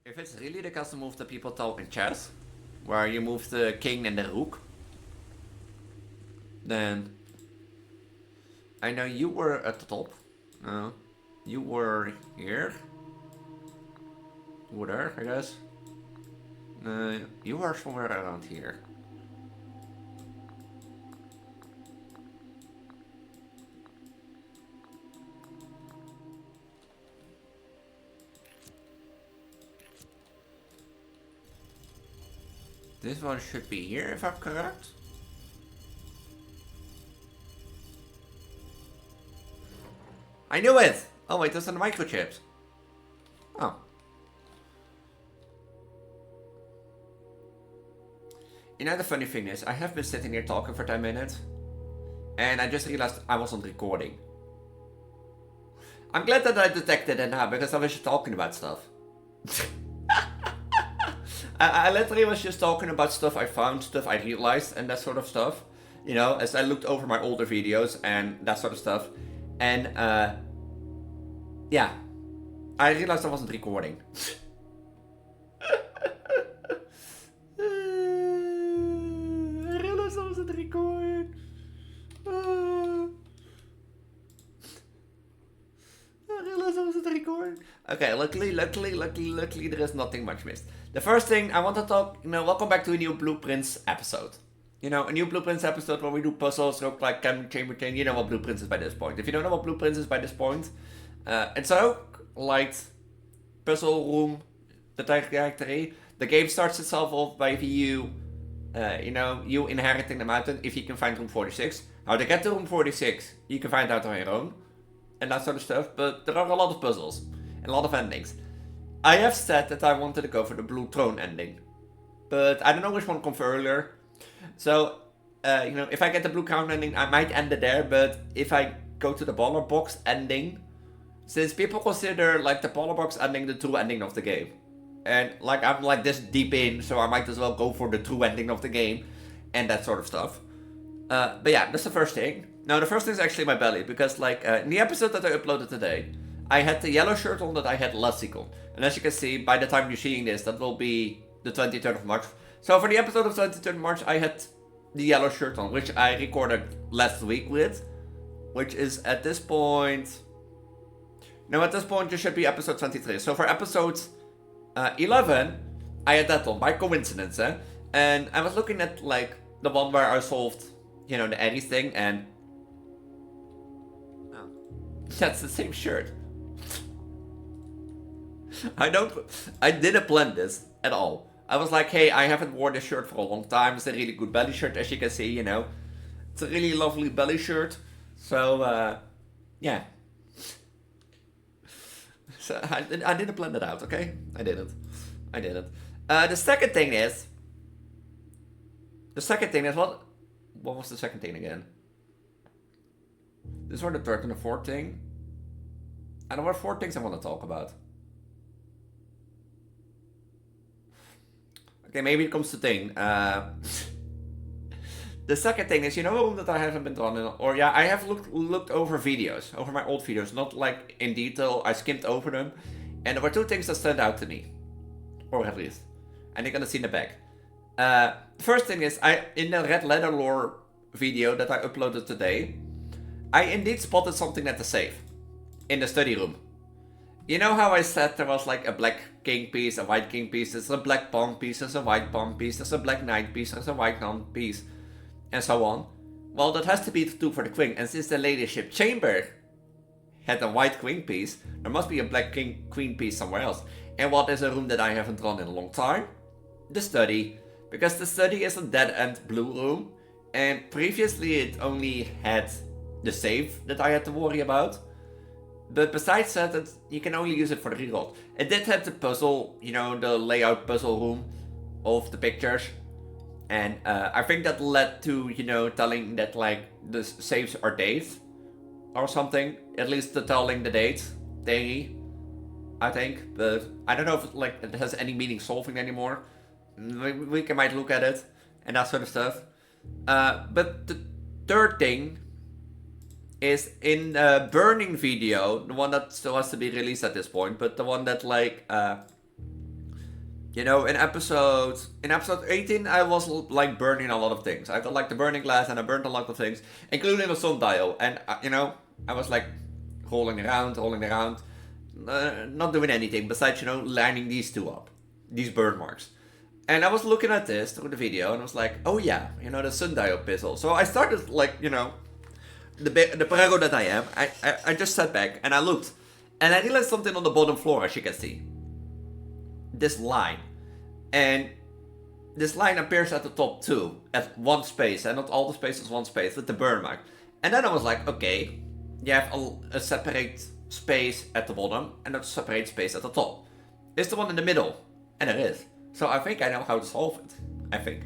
If it's really the custom move that people talk in chess, where you move the king and the rook, then I know you were at the top. No, you were here. You were there, I guess. You were somewhere around here. This one should be here, if I'm correct. I knew it! Oh wait, those are the microchips. Oh. You know, the funny thing is, I have been sitting here talking for 10 minutes, and I just realized I wasn't recording. I'm glad that I detected it now, because I was just talking about stuff. I literally was just talking about stuff I found, stuff I realized, and that sort of stuff. You know, as I looked over my older videos and that sort of stuff. And, yeah. I realized I wasn't recording. I realized I wasn't recording. I realized I wasn't recording. Okay, luckily, there is nothing much missed. The first thing I want to talk, welcome back to a new Blueprints episode. A new Blueprints episode where we do puzzles, roguelike, chamber chain. You know what Blueprints is by this point. If you don't know what Blueprints is by this point, it's a roguelike puzzle room directory. The game starts itself off by you inheriting the mountain if you can find room 46. How to get to room 46, you can find out on your own. And that sort of stuff, but there are a lot of puzzles and a lot of endings. I have said that I wanted to go for the Blue Throne ending, but I don't know which one comes earlier. So, if I get the Blue Crown ending, I might end it there, but if I go to the Baller Box ending, since people consider, the Baller Box ending the true ending of the game, and, I'm, this deep in, so I might as well go for the true ending of the game, and that sort of stuff. But yeah, that's the first thing. Now, the first thing is actually my belly, because, in the episode that I uploaded today, I had the yellow shirt on that I had last sequel. And as you can see, by the time you're seeing this, that will be the 23rd of March. So for the episode of 23rd of March, I had the yellow shirt on, which I recorded last week with. Which is at this point... No, at this point, this should be episode 23. So for episode 11, I had that on, by coincidence, eh? And I was looking at, the one where I solved, the Ehhee thing, and... Oh, that's the same shirt. I didn't plan this at all. I was like, hey, I haven't worn this shirt for a long time. It's a really good belly shirt, as you can see, It's a really lovely belly shirt. So, yeah. So, I didn't plan that out, okay? I didn't. The second thing is, what was the second thing again? This were the third and the fourth thing. And there were 4 things I want to talk about. Okay, maybe it comes to thing. The second thing is, a room that I haven't been drawn in, or yeah, I have looked over videos, over my old videos, not in detail. I skimmed over them, and there were 2 things that stand out to me, or at least, and you're gonna see in the back. The first thing is, in the Red Letter Lore video that I uploaded today, I indeed spotted something at the safe, in the study room. You know how I said there was a black king piece, a white king piece, there's a black pawn piece, there's a white pawn piece, there's a black knight piece, there's a white pawn piece, and so on? Well, that has to be true for the queen, and since the ladyship chamber had a white queen piece, there must be a black queen piece somewhere else. And what is a room that I haven't drawn in a long time? The study. Because the study is a dead-end blue room, and previously it only had the safe that I had to worry about. But besides that, you can only use it for the reroll. It did have the puzzle, the layout puzzle room of the pictures. And I think that led to, telling that, the saves are dates or something. At least the telling the dates thingy, I think. But I don't know if it has any meaning solving anymore. We might look at it and that sort of stuff. But the third thing is in the Burning video, the one that still has to be released at this point, but the one that You know, in episode 18, I was like burning a lot of things. I got like the burning glass, and I burned a lot of things, including the sundial. And you know, I was like rolling around, not doing anything besides lining these two up, these burn marks. And I was looking at this through the video, and I was like, oh yeah, the sundial puzzle. So I started like the Preggo that I am. I just sat back and I looked, and I realized something on the bottom floor, as you can see. This line. And this line appears at the top too, at one space, and not all the spaces one space, with the burn mark. And then I was like, okay, you have a separate space at the bottom and a separate space at the top. Is the one in the middle? And it is. So I think I know how to solve it. I think.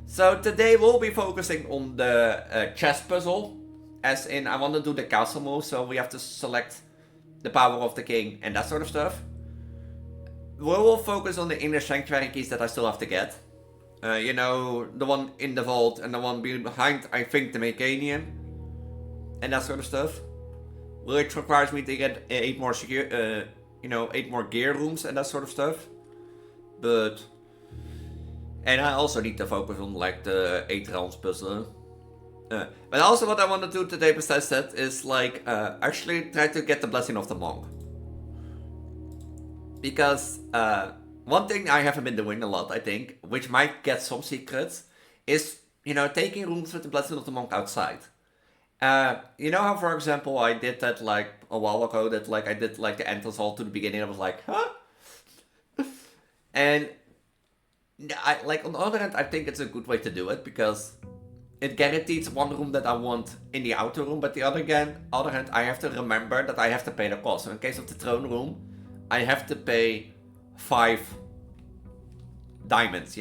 So today we'll be focusing on the chess puzzle, as in I want to do the castle move, so we have to select the power of the king and that sort of stuff. We will focus on the inner sanctuary keys that I still have to get. The one in the vault and the one behind, I think, the Mecanian. And that sort of stuff. Which requires me to get 8 more 8 more gear rooms and that sort of stuff. And I also need to focus on like the 8 realms puzzle. But also what I want to do today besides that is like actually try to get the blessing of the monk. Because one thing I haven't been doing a lot, I think, which might get some secrets, is, taking rooms with the blessing of the monk outside. You know how, for example, I did that like a while ago, that like I did like the entrance hall to the beginning, I was like, huh? And on the other hand, I think it's a good way to do it, because it guarantees one room that I want in the outer room, but the other hand, I have to remember that I have to pay the cost. So in case of the throne room, I have to pay 5 diamonds,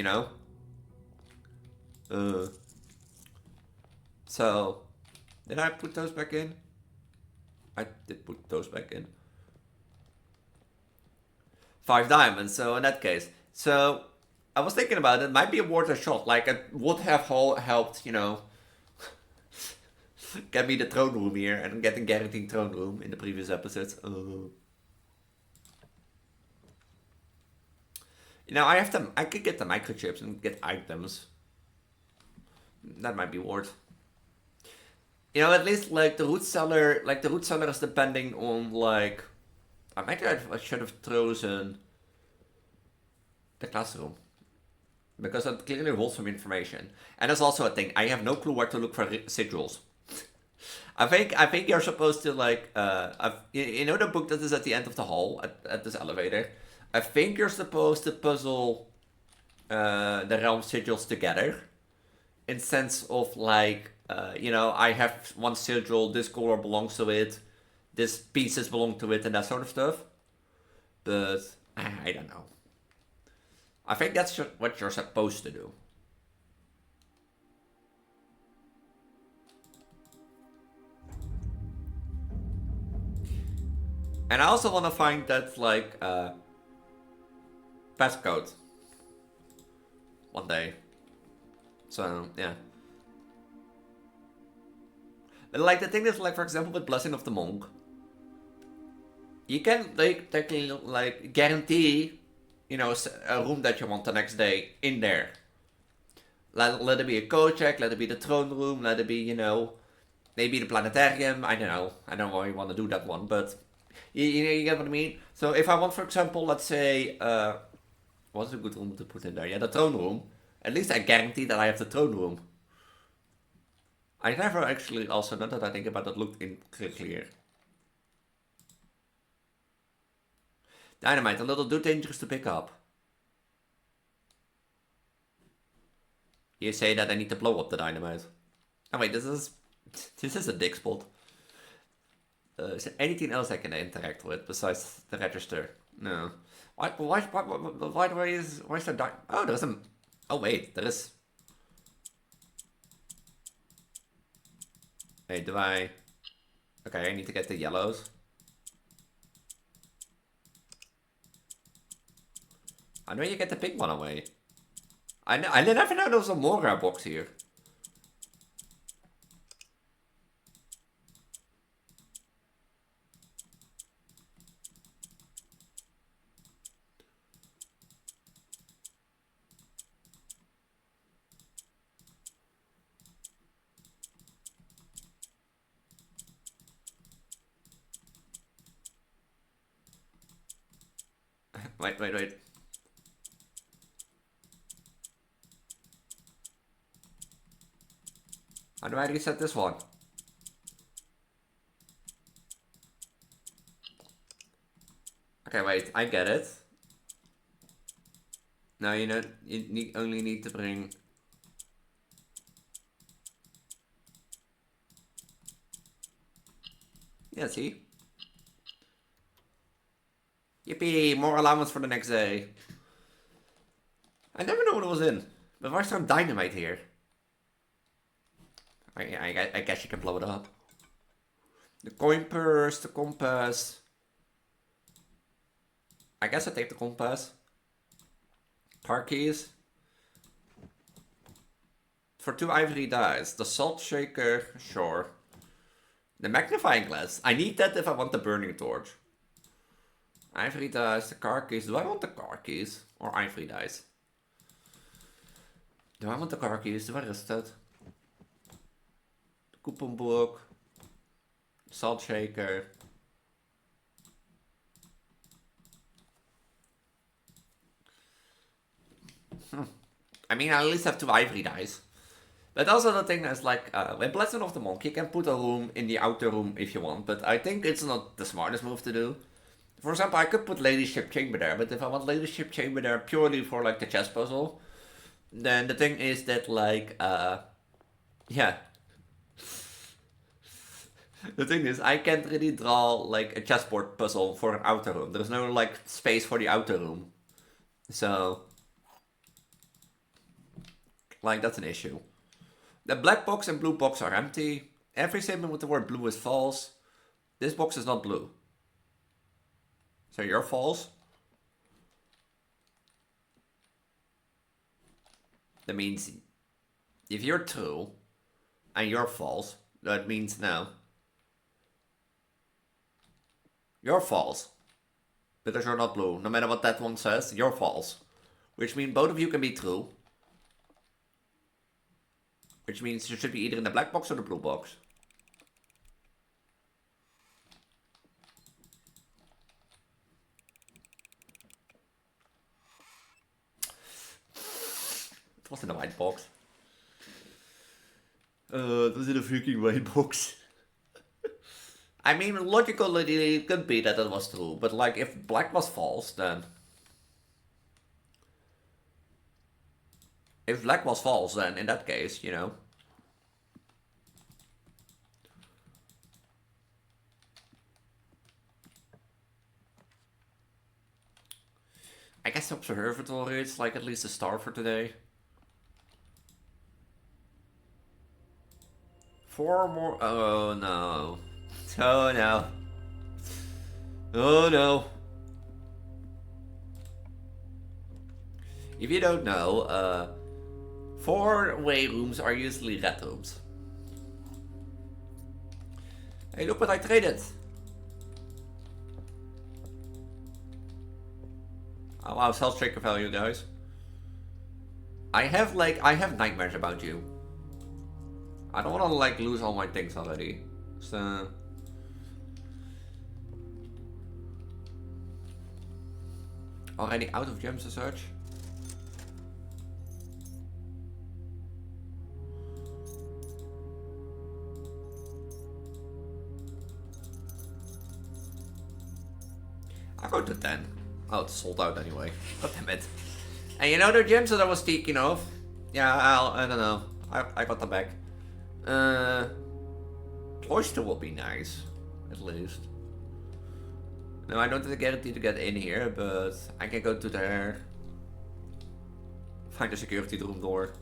So, did I put those back in? I did put those back in. 5 diamonds, so in that case. So, I was thinking about it might be a worth a shot. Like, it would have helped, get me the throne room here, and getting guaranteed throne room in the previous episodes. I could get the microchips and get items. That might be worth. At least like the root cellar is depending on like. I should have chosen the classroom, because that clearly holds some information. And that's also a thing. I have no clue where to look for sigils. I think you're supposed to like the book that is at the end of the hall at this elevator. I think you're supposed to puzzle the realm sigils together, in sense of like, I have one sigil, this color belongs to it, this pieces belong to it, and that sort of stuff. But I don't know. I think that's what you're supposed to do. And I also want to find that like passcode one day. So yeah. But like the thing is, like, for example, with Blessing of the Monk, you can like technically like guarantee, a room that you want the next day in there. Let it be a code check, let it be the throne room, let it be, maybe the planetarium. I don't know. I don't know why you want to do that one, but you get what I mean. So if I want, for example, let's say, what's a good room to put in there? Yeah, the throne room. At least I guarantee that I have the throne room. I never actually, also, now that I think about it, looked in clear. Dynamite, a little too dangerous to pick up. You say that I need to blow up the dynamite. Oh wait, this is a dig spot. Is there anything else I can interact with besides the register? No. Why is there dynamite? Oh, there's a... Oh wait, there is... Wait, do I... Okay, I need to get the yellows. I know you get the pink one away. I never know there was a Mora box here. Wait. How do I reset this one? Okay, wait, I get it. Now you know, only need to bring... Yeah, see? Yippee, more allowance for the next day. I never know what it was in. But why's some dynamite here? I guess you can blow it up. The coin purse, the compass. I guess I take the compass. Car keys. For 2 ivory dice. The salt shaker, sure. The magnifying glass. I need that if I want the burning torch. Ivory dice, the car keys. Do I want the car keys? Or ivory dice? Do I want the car keys? Where is that? The coupon book. Salt shaker. I mean, I at least have 2 ivory dice. But also the thing is, like, with Blessing of the Monk, you can put a room in the outer room if you want, but I think it's not the smartest move to do. For example, I could put Ladyship Chamber there, but if I want Ladyship Chamber there purely for, like, the chess puzzle, then the thing is that, like, yeah. The thing is, I can't really draw, like, a chessboard puzzle for an outer room. There's no, like, space for the outer room. So, like, that's an issue. The black box and blue box are empty. Every statement with the word blue is false. This box is not blue. So you're false. That means if you're true and you're false, that means no. You're false. Because you're not blue. No matter what that one says, you're false. Which means both of you can be true. Which means you should be either in the black box or the blue box. It was in the white box. It was in a freaking white box. I mean, logically it could be that it was true, but like if black was false, then... If black was false, then in that case, you know... I guess the observatory is like at least a star for today. 4 more... Oh no. Oh no. Oh no. If you don't know, 4-way rooms are usually red rooms. Hey, look what I traded. Oh wow, sell shaker value, guys. I have nightmares about you. I don't want to like lose all my things already. So already out of gems to search. I'll go to 10. Oh, it's sold out anyway. God damn it. And you know the gems that I was thinking of? Yeah, I don't know. I got them back. Oyster will be nice. At least. No, I don't have a guarantee to get in here, but I can go to there. Find the security room door.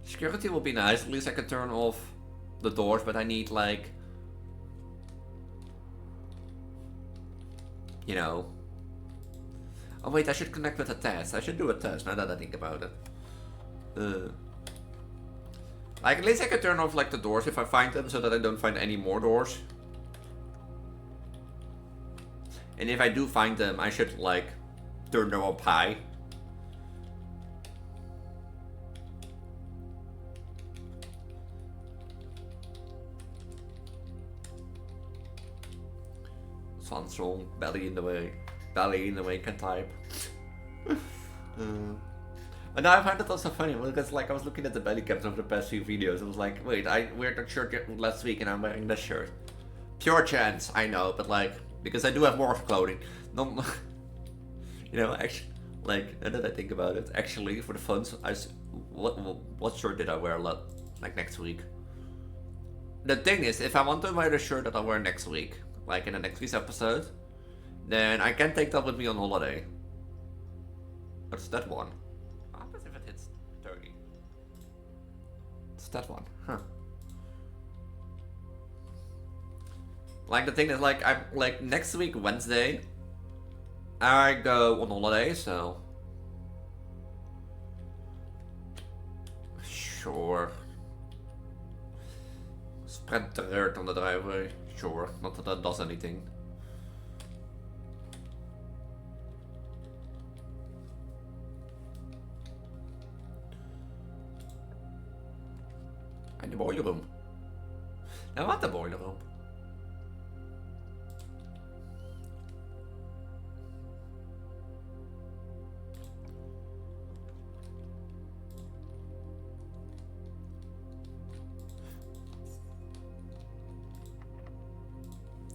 Security will be nice. At least I can turn off the doors, but I need like, you know. Oh wait, I should connect with a test. I should do a test now that I think about it. Like at least I can turn off like the doors if I find them, so that I don't find any more doors. And if I do find them, I should like turn them up high. Fun song, belly in the way can type. But now I find it also funny because like I was looking at the belly caps of the past few videos and was like, wait, I wore that shirt last week and I'm wearing this shirt. Pure chance, I know, but like, because I do have more clothing. You know, actually, like, now that I think about it, actually, for the fun, what shirt did I wear like next week? The thing is, if I want to wear the shirt that I'll wear next week, like in the next week's episode, then I can take that with me on holiday. What's that one? What happens if it hits 30? It's that one, huh? Like the thing is, like I'm like next week Wednesday, I go on holiday, so sure. Spread the dirt on the driveway, sure. Not that that does anything. And the boiler room. Now what the boiler room?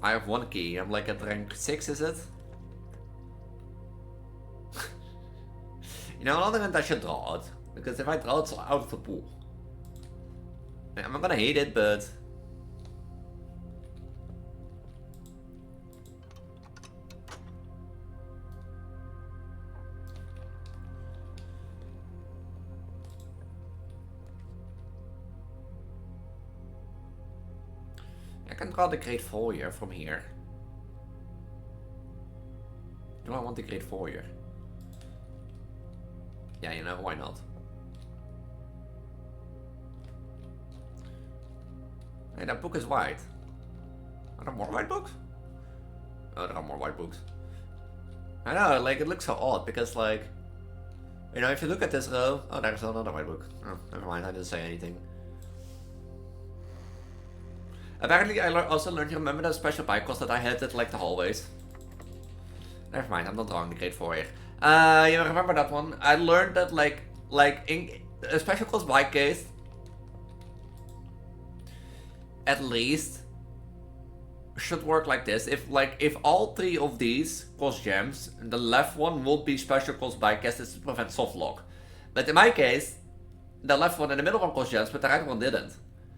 I have one key. I'm like at rank 6, is it? You know, on the other hand, I should draw it. Because if I draw it, it's out of the pool. I'm not gonna hate it, but... I can draw the great foyer from here. Do I want the great foyer? Yeah, you know, why not? Hey, that book is white. Are there more white books? Oh, there are more white books. I know, like, it looks so odd, because, like... You know, if you look at this row... Oh, there's another white book. Oh, never mind, I didn't say anything. Apparently, I also learned to remember those special bike costs that I had at, like, the hallways. Never mind, I'm not drawing the great foyer. You remember that one? I learned that, like in a special cost bike case... At least should work like this. If all 3 of these cost gems, the left one will be special cost bike case to prevent soft lock. But in my case, the left one and the middle one cost gems, but the right one didn't.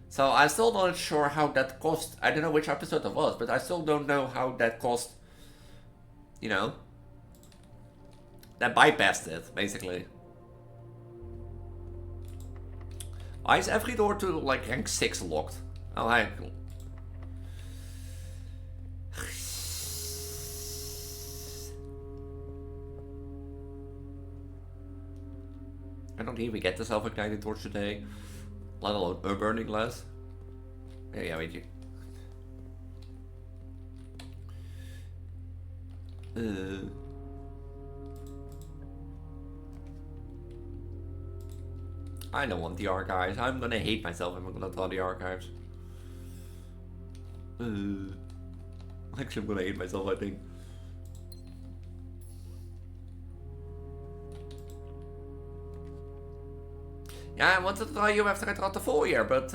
So I'm still not sure how that cost. I don't know which episode it was, but I still don't know how that cost. You know, that bypassed it basically. Why is every door to like rank 6 locked? Oh, I don't even get the self-ignited torch today, let alone a burning glass. Yeah, wait you. I don't want the archives. I'm gonna hate myself if I'm gonna draw the archives. Actually, I'm gonna hate myself, I think. Yeah, I wanted to draw you after I draw the foyer, but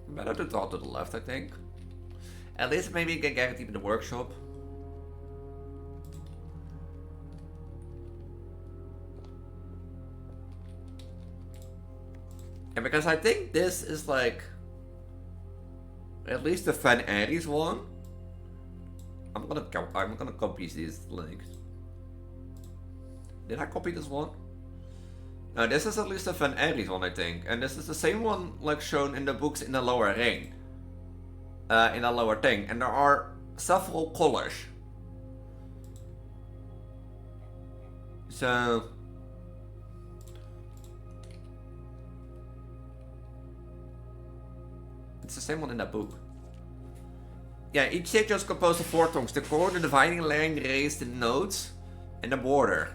better to draw to the left, I think. At least maybe you can get it in the workshop. And because I think this is like at least the Van Aries one. I'm gonna copy these links. Did I copy this one? No, this is at least the Van Aries one, I think, and this is the same one like shown in the books in the lower ring, in the lower thing, and there are several colors. So. It's the same one in that book. Yeah, each stage is composed of 4 tongues. The core, the dividing line, raised, the notes, and the border.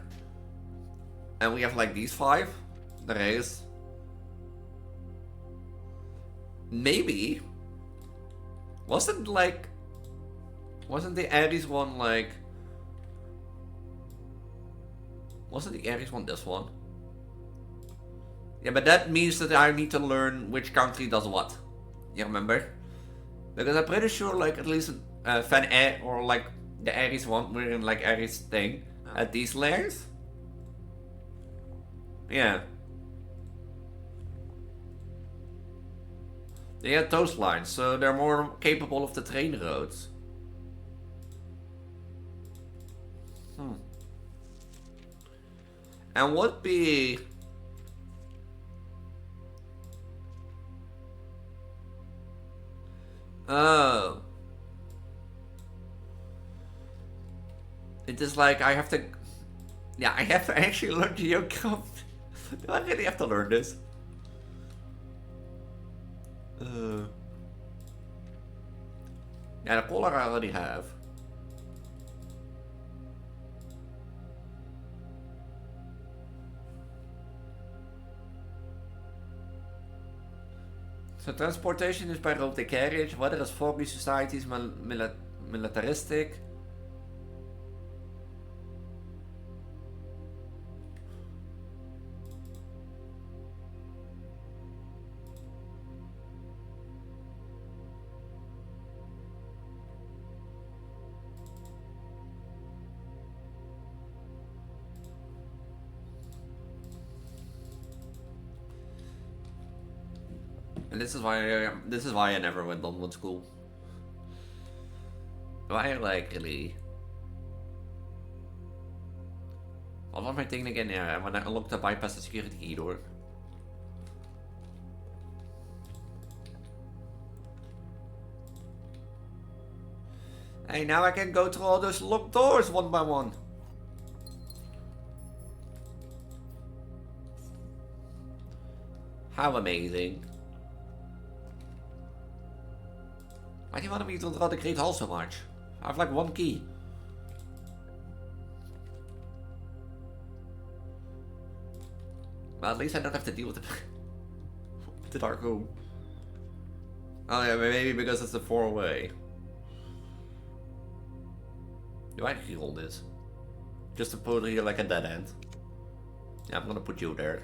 And we have like these 5. The raise. maybe. Wasn't the Aries one like... Wasn't the Aries one this one? Yeah, but that means that I need to learn which country does what. You remember? Because I'm pretty sure, like, at least Van Air or like the Aries one, we're in like Aries thing at these layers. Yeah. They had those lines, so they're more capable of the train roads. And would be... Oh. It is like I have to... Yeah, I have to actually learn geography. Do I really have to learn this? Yeah, the color I already have. So transportation is by road and carriage, weather is foggy, society is militaristic. And this is why I never went on one school. Why like really? What was my thing again? Yeah, when I unlocked the bypass the security key door. Hey, now I can go through all those locked doors one by one. How amazing. Why do you want me to draw the Great Hall so much? I have like one key. Well, at least I don't have to deal with the dark room. Oh yeah, maybe because it's a 4-way. Do I actually hold this? Just to put here like a dead end. Yeah, I'm gonna put you there.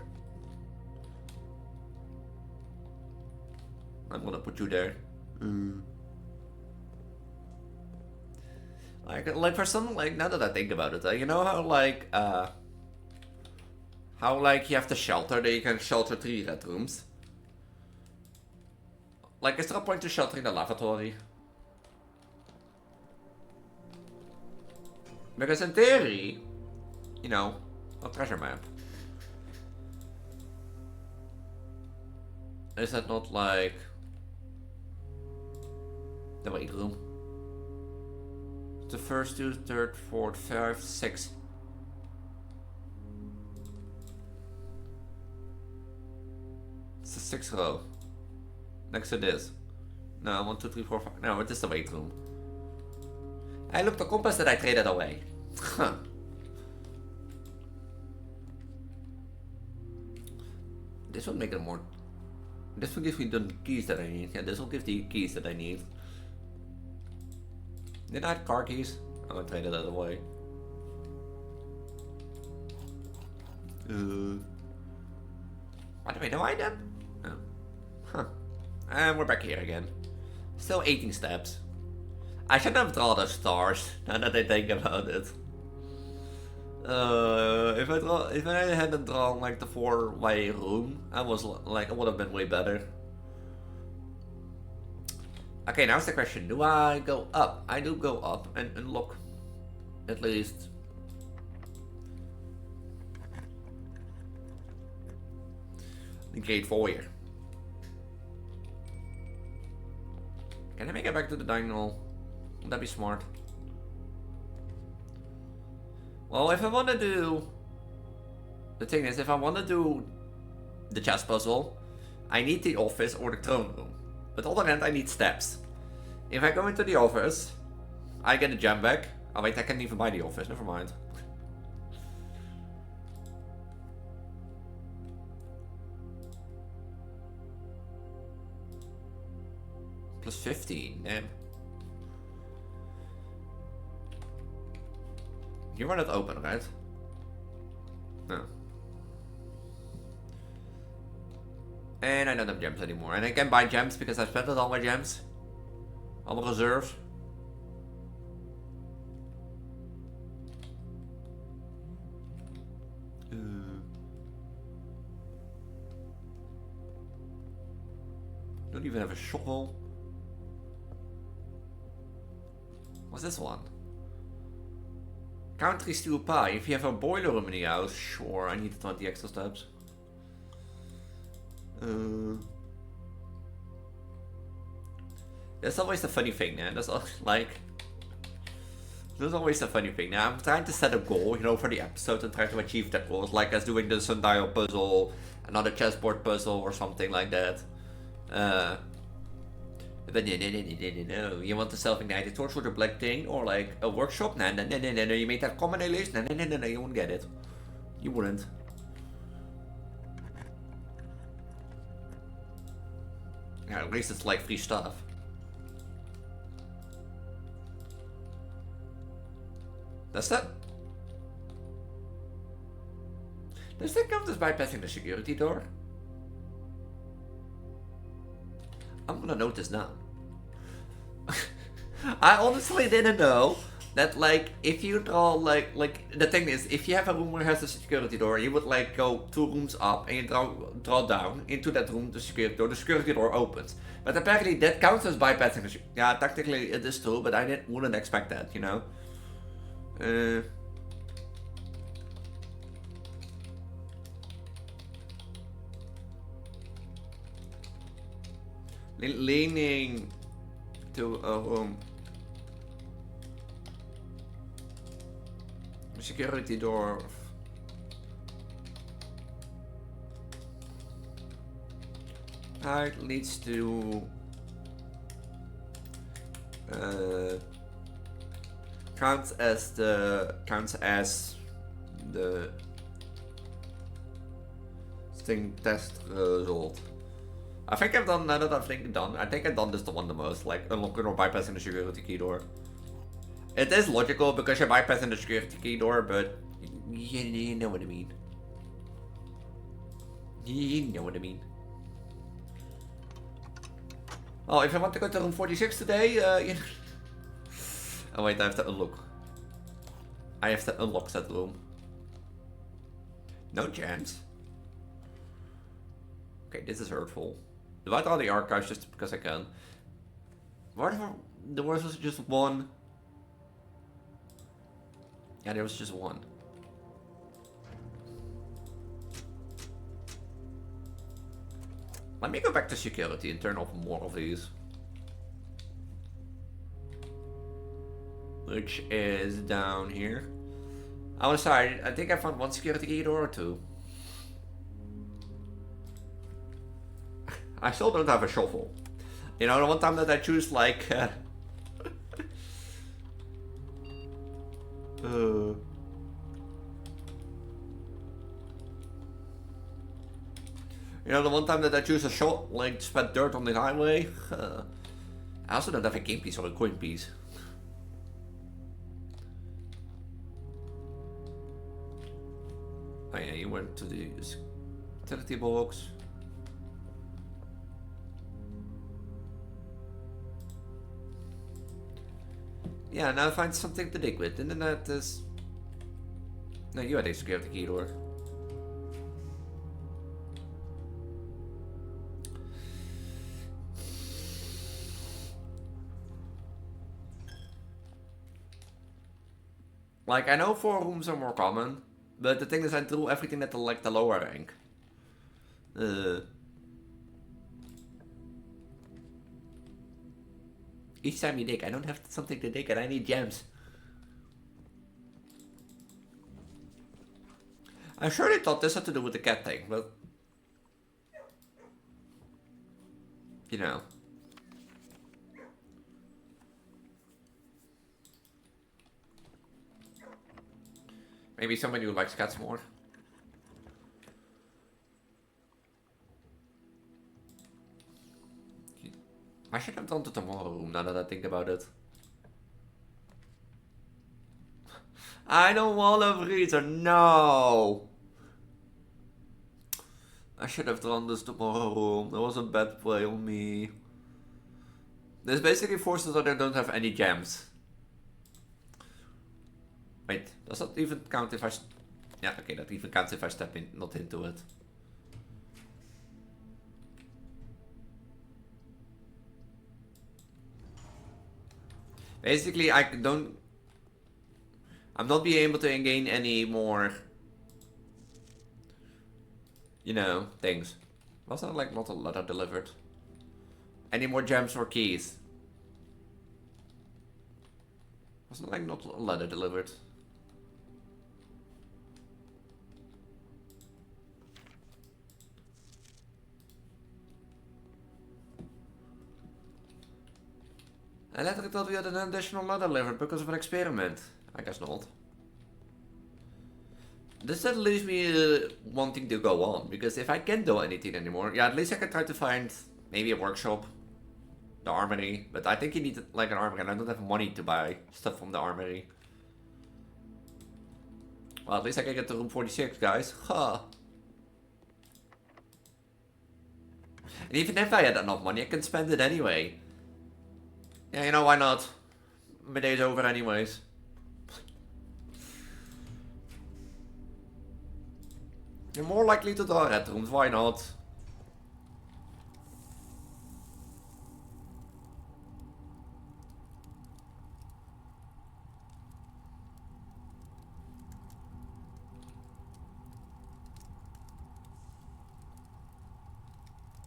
I'm gonna put you there. Like for some, like, now that I think about it, you know how like you have the shelter that you can shelter 3 red rooms? Like, is there a point to sheltering the lavatory? Because in theory, you know, a treasure map. Is that not like the weight room? The first 2, 3rd, 4th, 5th, 6th. It's the 6th row. Next to this. No, 1, 2, 3, 4, 5. No, it is the weight room. Hey, look, the compass that I traded away. Huh. This will make it more... This will give me the keys that I need. Yeah, this will give the keys that I need. Did I have car keys? Oh, I traded that away. By the way, do I then? Oh. Huh. And we're back here again. Still 18 steps. I should have drawn the stars, now that I think about it. If I hadn't drawn like the 4-way room, I would have been way better. Okay, now's the question. Do I go up? I do go up and unlock at least the gate foyer. Can I make it back to the dining hall? Would that be smart? Well, if I want to do... The thing is, if I want to do the chess puzzle, I need the office or the throne room. But on the other hand, I need steps. If I go into the office, I get a gem back. Oh wait, I can't even buy the office, never mind. Plus 15, damn. You want it open, right? No. And I don't have gems anymore. And I can't buy gems because I spent all my gems. All my reserves. Don't even have a shovel. What's this one? Country stew pie. If you have a boiler room in the house, sure, I need 20 extra steps. That's always the funny thing, man. That's like... That's always the funny thing. Now, I'm trying to set a goal, you know, for the episode and try to achieve that goal. Like as doing the sundial puzzle, another chessboard puzzle or something like that. But no, you want to self-ignite torch with a black thing or like a workshop? No, you made that comment, Elise? No, you won't get it. You wouldn't. Yeah, at least it's like free stuff. Does that count as bypassing the security door? I'm gonna note this now. I honestly didn't know that, like, if you draw, like, the thing is, if you have a room where it has a security door, you would, like, go 2 rooms up and you draw down into that room, the security door opens. But apparently that counts as bypassing the security. Yeah, technically it is true, but I wouldn't expect that, you know? Leaning to a room. Security door. Height leads to counts as the thing test result. I think I've done, now that I've done, I think I've done this the one the most, like unlocking or bypassing the security key door. It is logical because you're bypassing the security key door, but you know what I mean. You know what I mean. Oh, if I want to go to room 46 today, you know. Oh wait, I have to unlock. I have to unlock that room. No chance. Okay, this is hurtful. Divide all the archives just because I can. What if there was just one? Yeah, there was just one. Let me go back to security and turn off more of these. Which is down here. Oh, sorry, I think I found one security key door or two. I still don't have a shovel. You know, the one time that I choose like... You know, the one time that I choose a shot, like, spread dirt on the highway. I also don't have a game piece or a coin piece. Oh yeah, you went to the utility box. Yeah, now find something to dig with. And then that is... No, you had a security key door. Like, I know 4 rooms are more common, but the thing is I drew everything at the, like, the lower rank. Each time you dig, I don't have something to dig and I need gems. I'm sure they thought this had to do with the cat thing, but... You know. Maybe somebody who likes cats more. I should have done the tomorrow room now that I think about it. I don't want a freezer, no! I should have done this tomorrow room. That was a bad play on me. This basically forces that I don't have any gems. Wait, does that even count if I... Yeah, okay, that even counts if I step in, not into it. Basically, I'm not being able to gain any more, you know, things. Wasn't like not a letter delivered. Any more gems or keys? Wasn't like not a letter delivered. I letterlijk thought we had an additional letter delivered because of an experiment. I guess not. This then leaves me wanting to go on, because if I can't do anything anymore, yeah, at least I can try to find maybe a workshop, the armory, but I think you need like an armory and I don't have money to buy stuff from the armory. Well, at least I can get to room 46, guys. Huh. And even if I had enough money, I can spend it anyway. Yeah, you know, why not? My day's over anyways. You're more likely to draw red rooms, why not?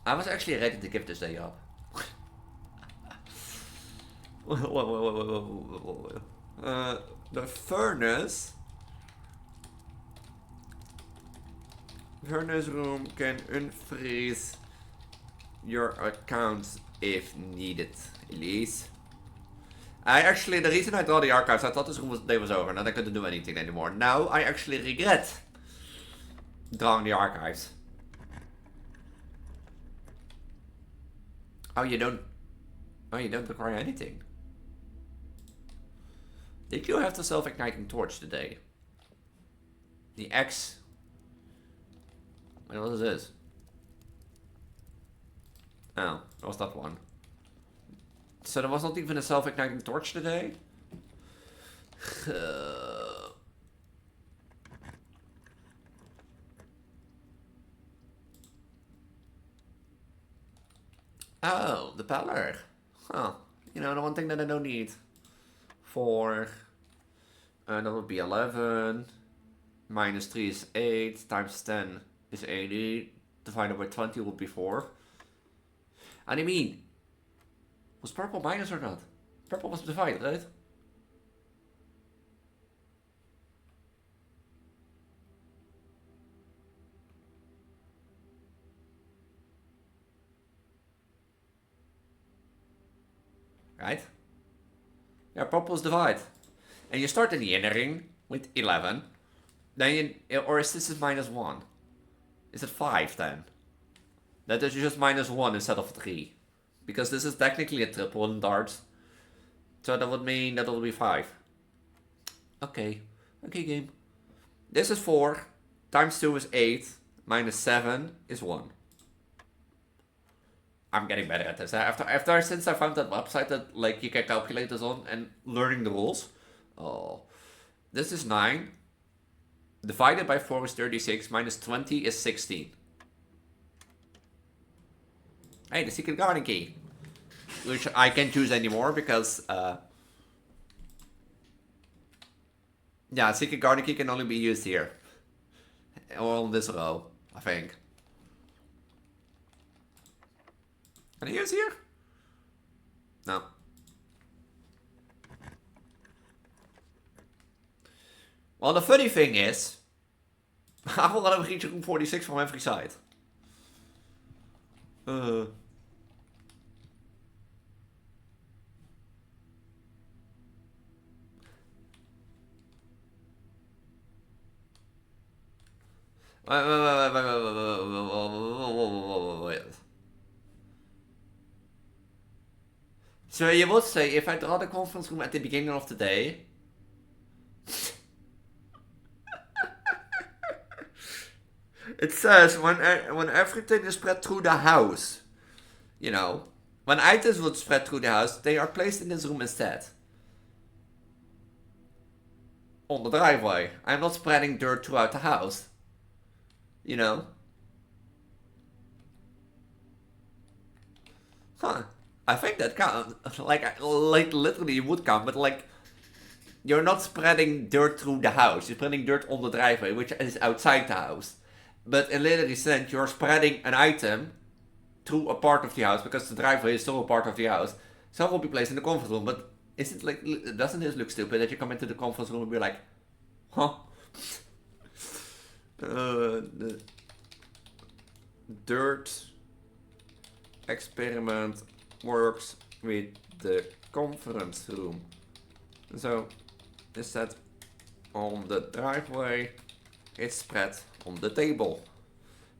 I was actually ready to give this day up. The furnace room can unfreeze your account if needed, Elise. The reason I draw the archives, I thought this room day was over and then I couldn't do anything anymore. Now I actually regret drawing the archives. Oh, you don't require anything. Did you have the self-igniting torch today? The X. Wait, what is this? Oh, that was that one. So there was not even a self-igniting torch today? Oh, the peller. Huh. You know, the one thing that I don't need. 4. That would be 11. Minus 3 is 8. Times 10 is 80. Divided by 20 would be 4. And I mean, was purple minus or not? Purple was divided, right? Right? Yeah, purple's divide. And you start in the inner ring with 11. Then you, or is this minus 1? Is it 5 then? That is just minus 1 instead of 3. Because this is technically a triple in darts. So that would mean that will be 5. Okay. Okay, game. This is 4. Times 2 is 8. Minus 7 is 1. I'm getting better at this. Since I found that website that like you can calculate this on and learning the rules. Oh. This is 9. Divided by 4 is 36. Minus 20 is 16. Hey, the secret garden key. Which I can't choose anymore because yeah, secret garden key can only be used here. Or on this row, I think. Can I use here? No. Well, the funny thing is, I will have reached room 46 from every side. Wait. So you would say if I draw the conference room at the beginning of the day. It says when everything is spread through the house, you know, when items would spread through the house, they are placed in this room instead. On the driveway. I'm not spreading dirt throughout the house. You know? Huh. I think that counts. Like literally it would count, but like, you're not spreading dirt through the house. You're spreading dirt on the driveway, which is outside the house. But in literally sense, you're spreading an item through a part of the house, because the driveway is still a part of the house. So it will be placed in the conference room, but isn't like, doesn't this look stupid that you come into the conference room and be like, huh? The dirt experiment works with the conference room. So is that on the driveway, it's spread on the table.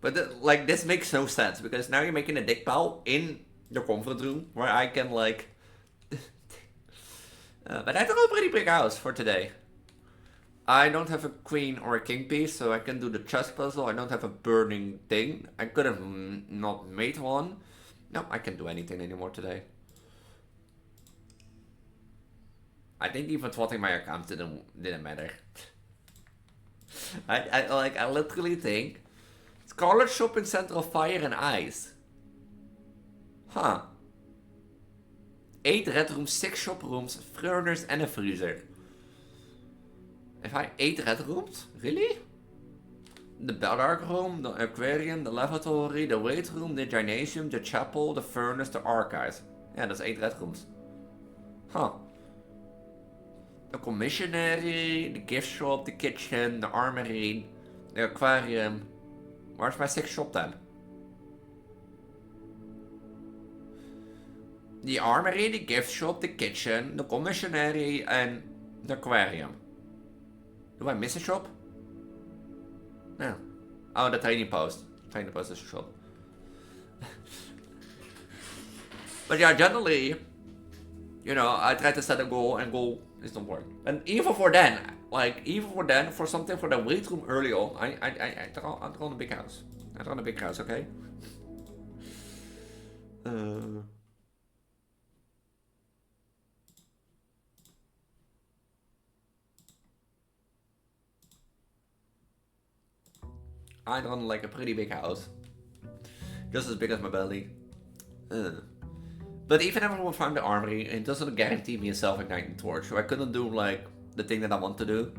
But like, this makes no sense, because now you're making a dick pile in the conference room where I can like but I draw a pretty big house for today. I don't have a queen or a king piece, so I can do the chess puzzle. I don't have a burning thing. I could have not made one. No, I can't do anything anymore today. I think even twatting my account didn't matter. I literally think Scarlet Shopping Center of Fire and Ice. Huh. 8 red rooms, 6 shop rooms, furnace and a freezer. If I 8 red rooms? Really? The dark room, the aquarium, the lavatory, the weight room, the gymnasium, the chapel, the furnace, the archives. Yeah, that's 8 red rooms. Huh. The commissary, the gift shop, the kitchen, the armory, the aquarium. Where's my 6th shop then? The armory, the gift shop, the kitchen, the commissary, and the aquarium. Do I miss a shop? No. Oh, the training post. Training post is a shop. But yeah, generally, you know, I try to set a goal, and goal is not working. And even for then, for something for the weight room early on, I draw a big house. I draw a big house, okay? I draw like a pretty big house. Just as big as my belly. But even if I would find the armory, it doesn't guarantee me a self-igniting torch, so I couldn't do like the thing that I want to do.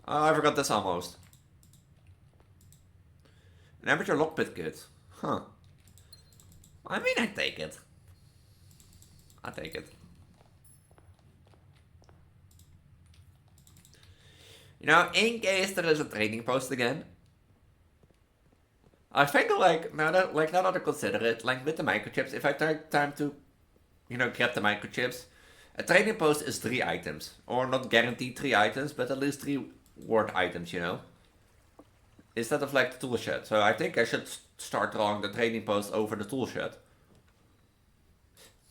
Oh, I forgot this almost. An amateur lockpit kit. Huh. I mean, I take it. I take it. You know, in case there is a trading post again. I think like now that I consider it, like with the microchips, if I take time to, you know, get the microchips, a trading post is 3 items. Or not guaranteed 3 items, but at least 3 worth items, you know? Instead of like the tool shed. So I think I should start drawing the trading post over the tool shed.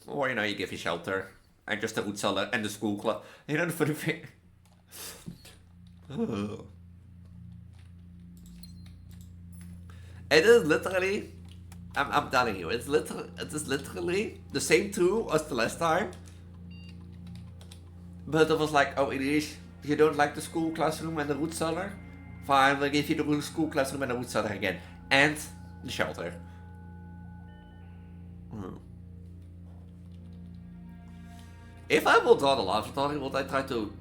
Or, you know, you give your shelter. And just the root cellar and the school club. You know, for the thing. It is literally, I'm telling you, it is literally the same tool as the last time. But it was like, oh, Elise, you don't like the school classroom and the root cellar? Fine, we'll give you the school classroom and the root cellar again. And the shelter. If I will draw the lavatory, would I try to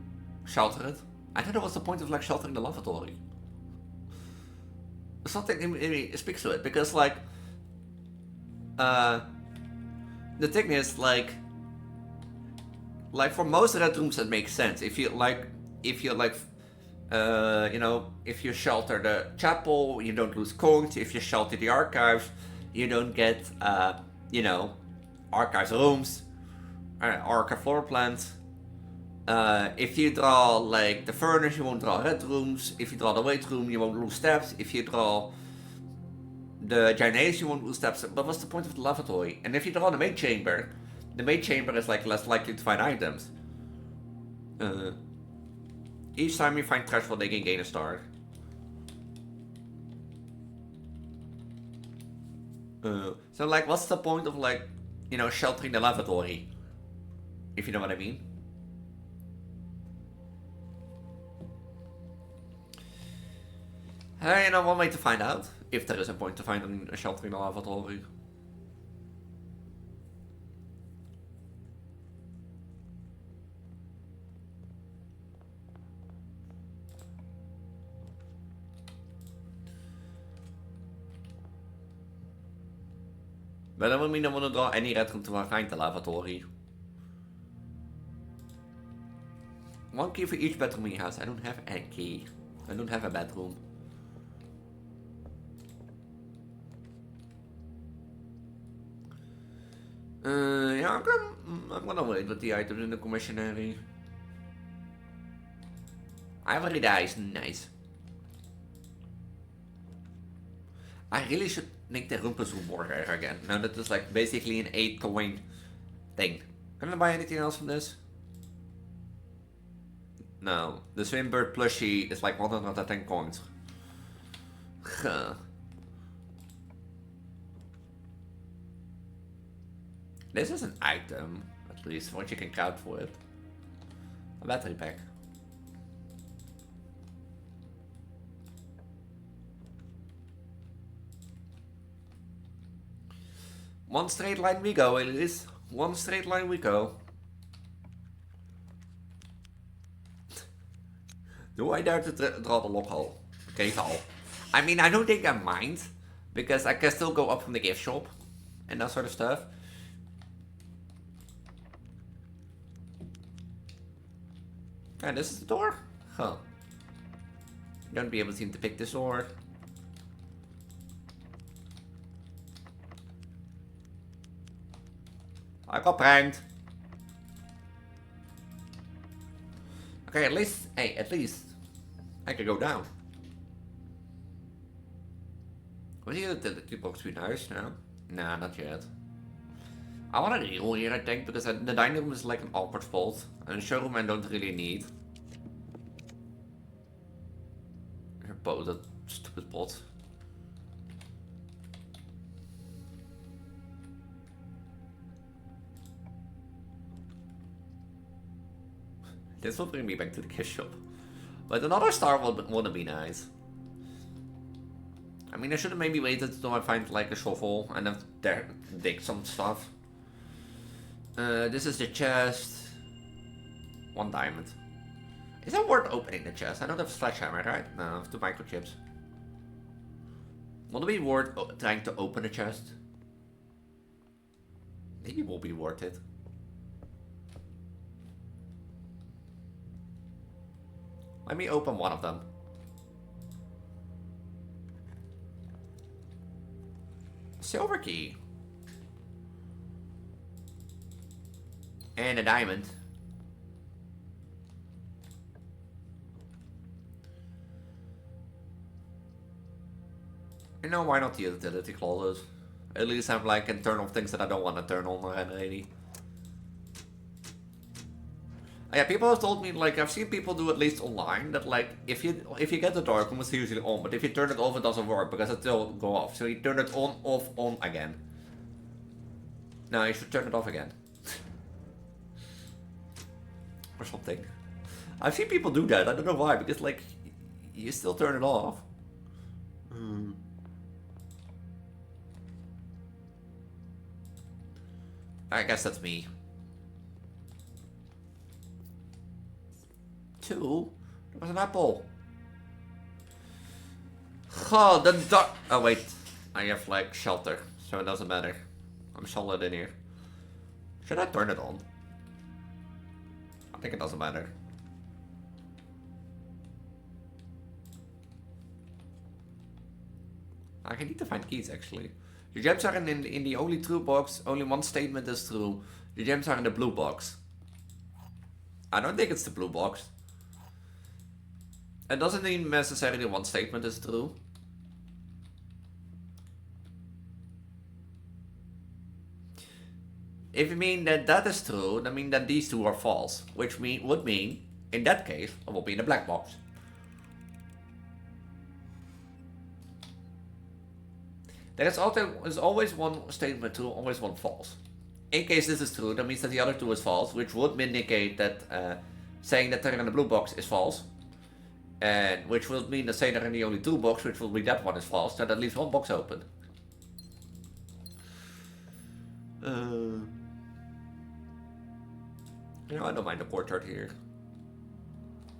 shelter it? I don't know what's the point of like sheltering the lavatory. Something in me speaks to it, because like the thing is like for most red rooms it makes sense. If you you know, if you shelter the chapel, you don't lose coins. If you shelter the archives, you don't get you know, archives rooms, archive floor plans. If you draw like the furnace, you won't draw red rooms. If you draw the weight room, you won't lose steps. If you draw the gymnasium steps. But what's the point of the lavatory? And if you draw the main chamber is like less likely to find items. Each time you find threshold, they can gain a star. So like, what's the point of like, you know, sheltering the lavatory? If you know what I mean. You know, one way to find out if there is a point to find a shelter in the lavatory. But that would mean I want to draw any red room to find the lavatory. One key for each bedroom in your house. I don't have a key. I don't have a bedroom. Yeah, I'm gonna wait with the items in the commissionary. Ivory dice, nice. I really should make the Rumpus room more rare again. Now that is like basically an 8 coin thing. Can I buy anything else from this? No. The Swimbird plushie is like 110 coins. Huh. This is an item, at least, what you can count for it. A battery pack. One straight line we go, Elise. One straight line we go. Do I dare to draw the lock hole? Gate hole. I mean, I don't think I mind, because I can still go up from the gift shop and that sort of stuff. And this is the door? Huh. Don't be able to seem to pick this door. I got pranked. Okay, at least, hey, at least I can go down. Was the utility box be nice now? Nah, not yet. I want a reel here, I think, because the dining room is like an awkward spot, and the showroom I don't really need. Both that stupid pot. This will bring me back to the gift shop. But another star wouldn't be nice. I mean, I should have maybe waited until I find like a shovel and then dig some stuff. This is the chest. 1 diamond. Is it worth opening the chest? I don't have a sledgehammer, right? No, I have 2 microchips. Will it be worth trying to open a chest? Maybe it will be worth it. Let me open one of them. Silver key. And a diamond. You know, why not the utility clauses? At least I'm like can turn off things that I don't want to turn on already. Yeah, people have told me, like, I've seen people do at least online, that like, if you get the dark room, it's usually on, but if you turn it off, it doesn't work, because it will go off. So you turn it on, off, on again. No, you should turn it off again. Or something. I've seen people do that, I don't know why, because like, you still turn it off. I guess that's me. 2? There was an apple. Oh, the duck. Oh, wait. I have like shelter, so it doesn't matter. I'm solid in here. Should I turn it on? I think it doesn't matter. I need to find keys actually. The gems are in the only true box. Only one statement is true. The gems are in the blue box. I don't think it's the blue box. It doesn't mean necessarily one statement is true. if you mean that that is true, that means that these two are false, which would mean, in that case, it will be in the black box. There is always one statement true, always one false. In case this is true, that means that the other two is false, which would indicate that saying that they're in the blue box is false. And which will mean that saying they're in the only two box, which will be that one is false, so that leaves one box open. You know, I don't mind the portrait here.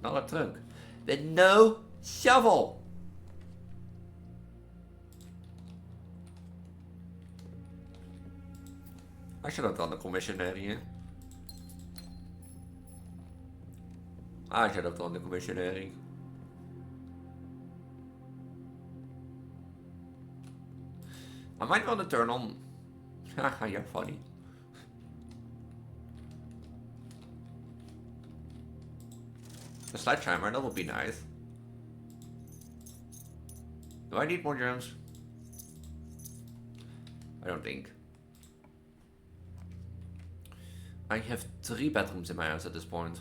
Not a trunk. But no shovel! I should have done the commission area. I should have done the commission area. I might want to turn on. Haha, you're funny. The sledgehammer, that would be nice. Do I need more gems? I don't think. I have 3 bedrooms in my house at this point.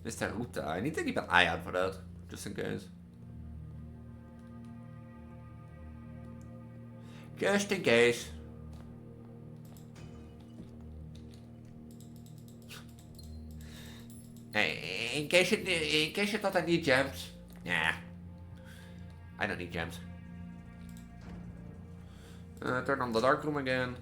Mr. Ruta, I need to keep an eye out for that, just in case. Just in case. In case you thought I need gems. Nah. I don't need gems. Turn on the dark room again.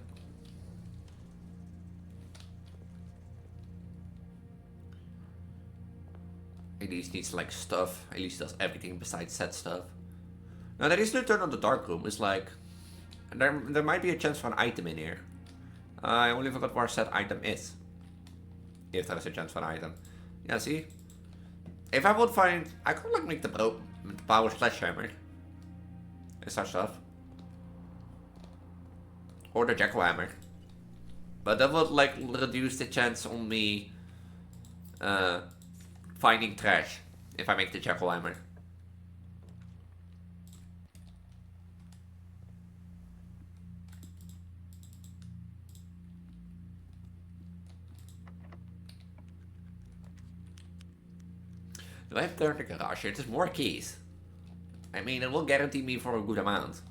Elise needs like stuff. Elise does everything besides set stuff. Now there is no turn on the dark room. It's like there might be a chance for an item in here. I only forgot where set item is. If there is a chance for an item. Yeah, see? If I would find, I could like make the power sledgehammer and such stuff. Or the jackhammer. But that would like reduce the chance on me finding trash if I make the jackhammer. Do I have to turn the garage here? It is more keys. I mean, it will guarantee me for a good amount.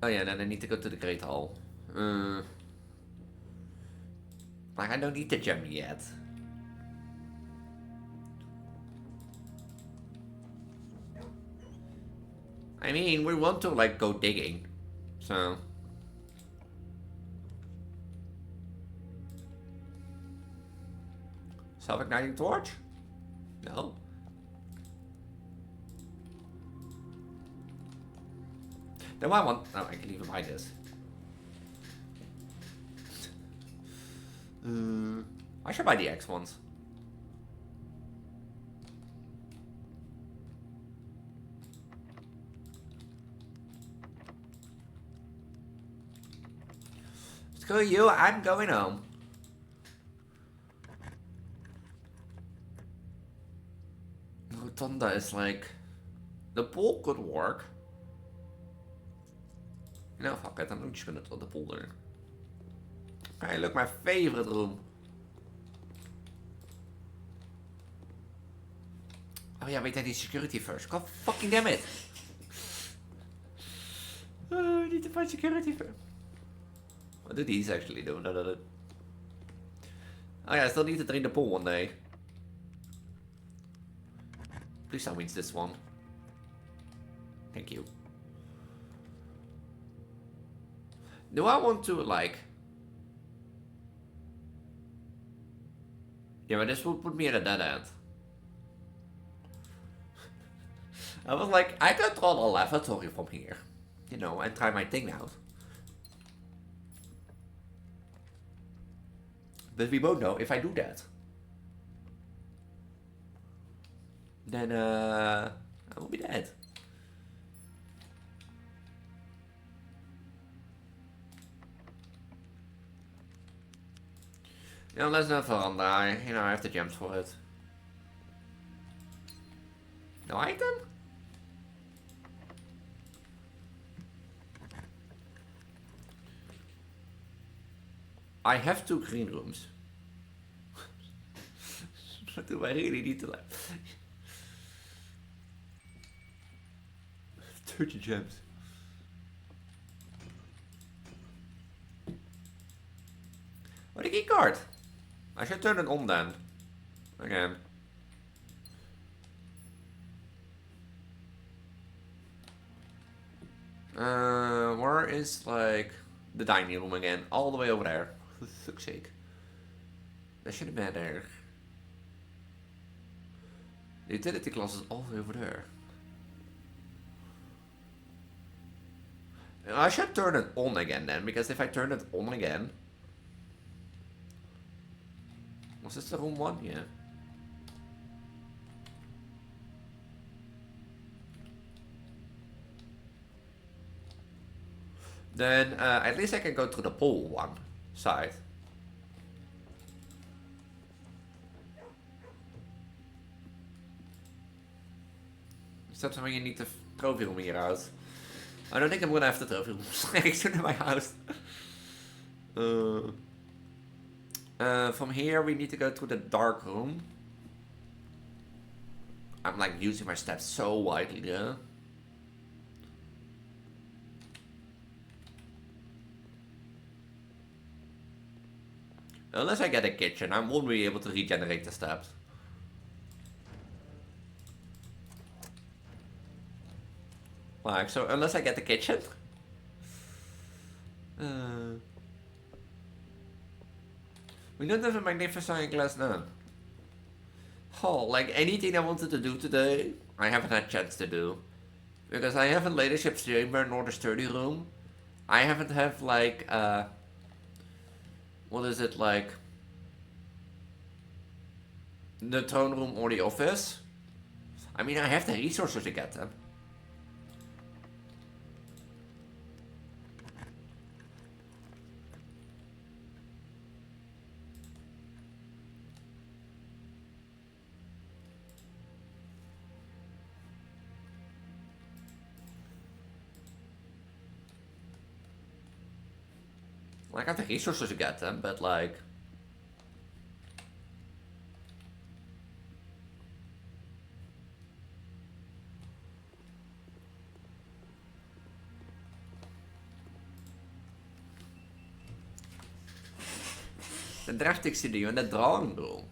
Oh yeah, then I need to go to the Great Hall. Like, I don't need the gem yet. I mean, we want to, like, go digging. So... Self-igniting torch? No. Then why want... Oh, I can even buy this. I should buy the X ones. Screw you, I'm going home. Rotunda is like... The pool could work. You know, fuck it, I'm just gonna throw the pool in. Okay, look, my favorite room. Oh yeah, wait, I need security first. God fucking damn it. Oh, I need to find security first. What do these actually do? No. Oh yeah, I still need to drain the pool one day. Please tell me it's this one. Thank you. Do I want to, like... Yeah, but this would put me at a dead end. I was like, I could draw the lavatory from here, you know, and try my thing out. But we both know if I do that, then I will be dead. You know, let's not veranda. I have the gems for it. No item? I have 2 green rooms. What do I really need to like? 30 gems. Oh, the key card. I should turn it on then. Again. Where is like the dining room again? All the way over there. For fuck's sake. That should have been there. The utility class is all the way over there. I should turn it on again then, because if I turn it on again... Was this the room 1? Yeah. Then at least I can go to the pool one side. Is that something you need the trophy room here out? I don't think I'm gonna have the trophy room next to my house. From here we need to go to the dark room. I'm like using my steps so widely there. Unless I get a kitchen, I won't be able to regenerate the steps. Like, so unless I get the kitchen. We don't have a magnificent glass now. Oh, like anything I wanted to do today, I haven't had a chance to do. Because I haven't leadership chamber nor the sturdy room. I haven't have like, what is it like? The throne room or the office. I mean, I have the resources to get them. Like, I have the resources to get them, but like... De drafting studio en de drawing room.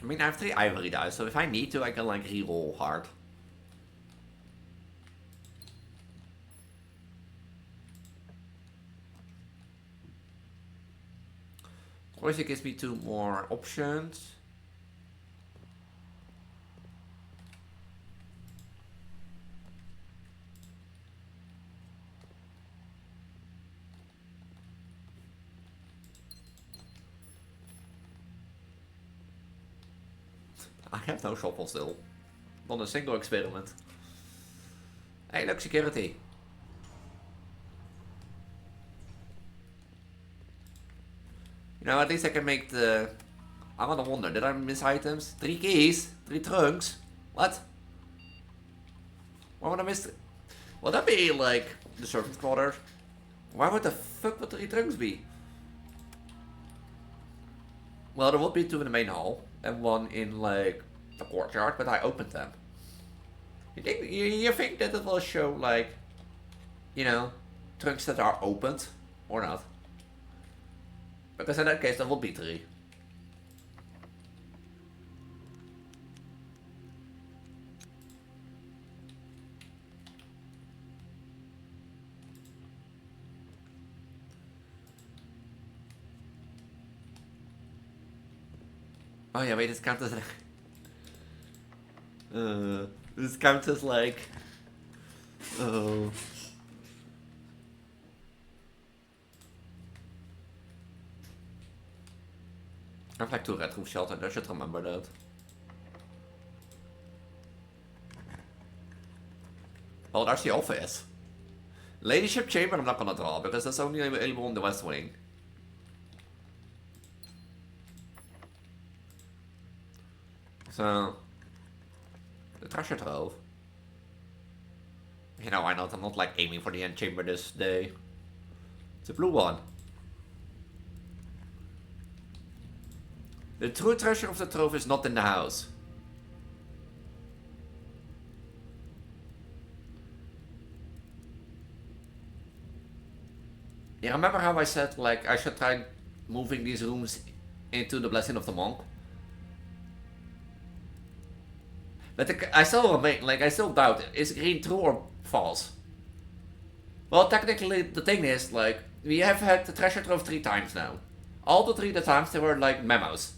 I mean, I have 3 ivory dice, so if I need to, I can like reroll hard. Of course, it gives me 2 more options. I have no shovel still. Not a single experiment. Hey, look, security. You know, at least I can make the... I'm gonna wonder, did I miss items? 3 keys? 3 trunks? What? Why would I miss... Would that be, like, the servant's quarters? Why would the fuck would 3 trunks be? Well, there would be 2 in the main hall, and 1 in, like, the courtyard, but I opened them. You think that it will show, like, you know, trunks that are opened, or not? Because in that case, there will be 3. Oh yeah, wait, this counts as... this counts as like... Oh... I have like 2 red roof shelters, I should remember that. Oh, there's the office. Ladyship chamber I'm not gonna draw, because that's only available in the west wing. So... The treasure trove. You know, why not? I'm not like aiming for the end chamber this day. It's a blue one. The true treasure of the trove is not in the house. Yeah, remember how I said, like, I should try moving these rooms into the Blessing of the Monk? But I still remain, like, I still doubt it. Is green true or false? Well, technically, the thing is, like, we have had the treasure trove 3 times now. All the 3 times there were, like, memos.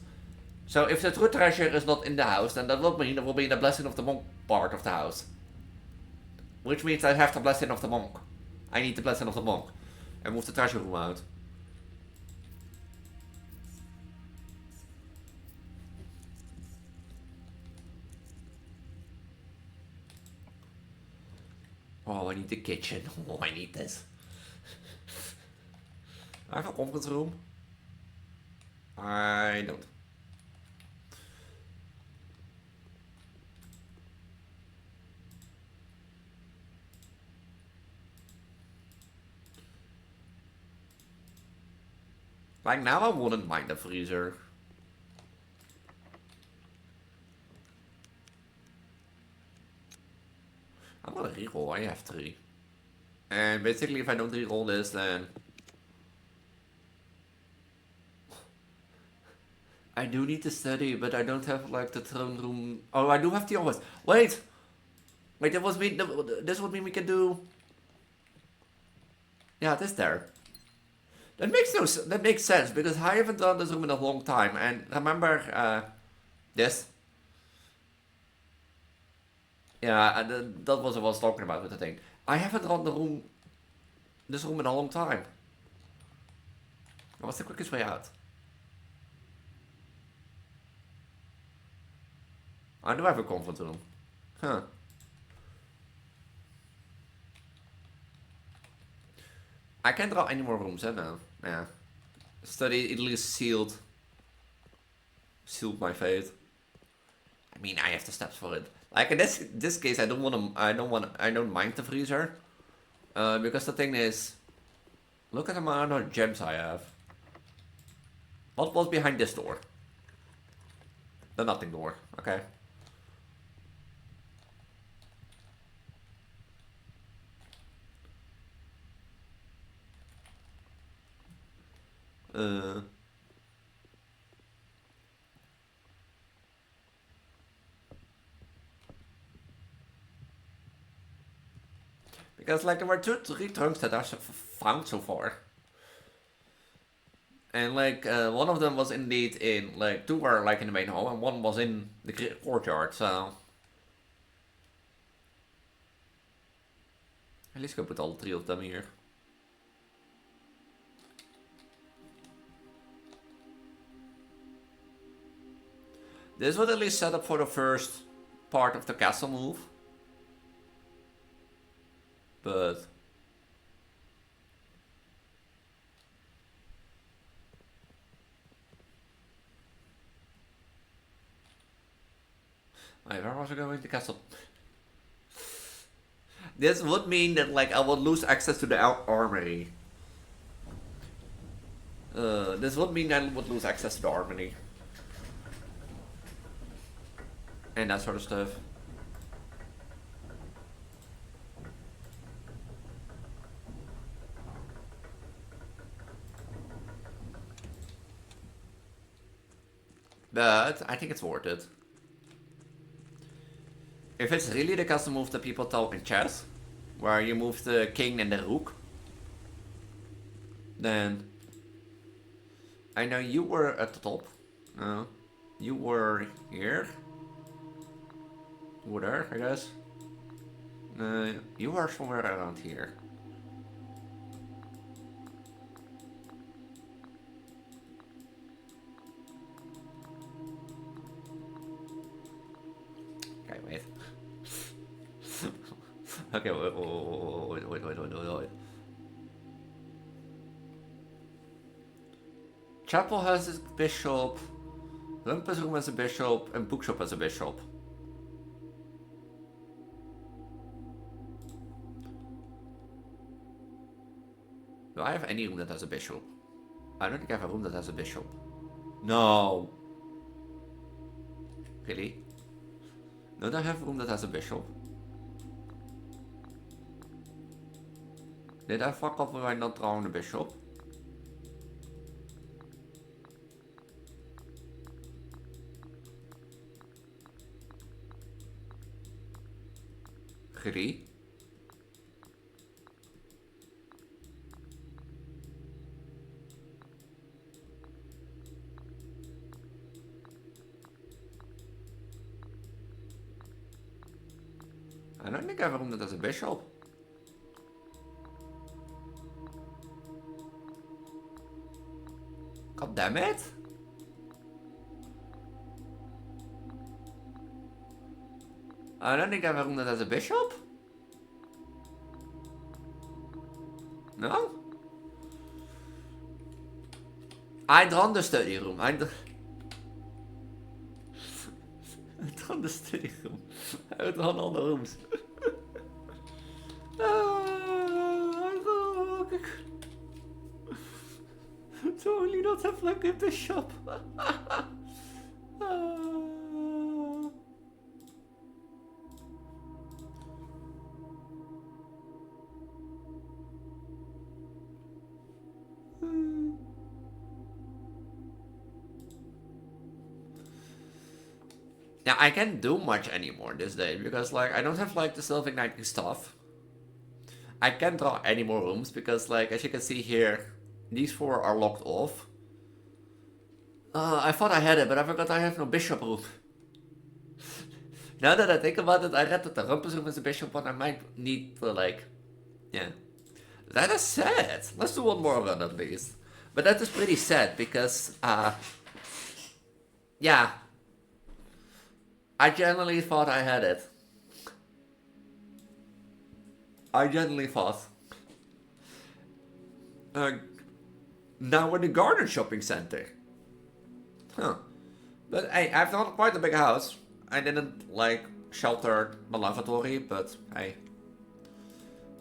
So if the true treasure is not in the house, then that will mean it will be in the Blessing of the Monk part of the house. Which means I have the Blessing of the Monk. I need the Blessing of the Monk. And move the treasure room out. Oh, I need the kitchen. Oh, I need this. I have a conference room. I don't. Like now I wouldn't mind the freezer. I'm gonna reroll, I have 3. And basically if I don't reroll this then... I do need to study, but I don't have like the throne room... Oh, I do have the office. Wait! Wait, that was me. This would mean we can do... Yeah, it is there. That makes sense, because I haven't done this room in a long time, and remember, this? Yeah, that was what I was talking about with the thing. I haven't done this room in a long time. What's the quickest way out? I do have a comfort room. Huh. I can't draw any more rooms, now. Yeah. Study at least sealed my fate. I mean, I have the steps for it. Like in this case, I don't mind the freezer, because the thing is, look at the amount of gems I have. What was behind this door? The nothing door. Okay. Because like there were 3 trunks that I've found so far. And like one of them was indeed in, like 2 were like in the main hall and 1 was in the courtyard, so... At least go put all 3 of them here. This would at least set up for the first part of the castle move. But... Wait, where was I going to castle? This would mean that like I would lose access to the armory. This would mean I would lose access to the armory. And that sort of stuff. But I think it's worth it. If it's really the custom move that people tell in chess, where you move the king and the rook, then I know you were at the top. You were here? You were there, I guess? You were somewhere around here. Okay, wait. Okay, wait. Chapel has a bishop, Rumpus room has a bishop, and bookshop has a bishop. Do I have any room that has a bishop? I don't think I have a room that has a bishop. No. Really? Don't I have a room that has a bishop? Did I fuck up by not drawing a bishop? Really? I don't think I have a room that has a bishop. God damn it! I don't think I have a room that has a bishop. No? I drawn the study room. I drawn the study room. I drawn all the rooms. To only not have like a bishop. Now I can't do much anymore this day because like I don't have like the self-igniting stuff. I can't draw any more rooms because like as you can see here, these 4 are locked off. I thought I had it, but I forgot I have no bishop room. Now that I think about it, I read that the rumpus room is a bishop one. I might need to like, yeah. That is sad. Let's do one more run at least. But that is pretty sad because, yeah. I genuinely thought I had it. I genuinely thought. Now we're in the Garden Shopping Center. Huh. But hey, I've got quite a big house. I didn't, like, shelter the lavatory, but hey.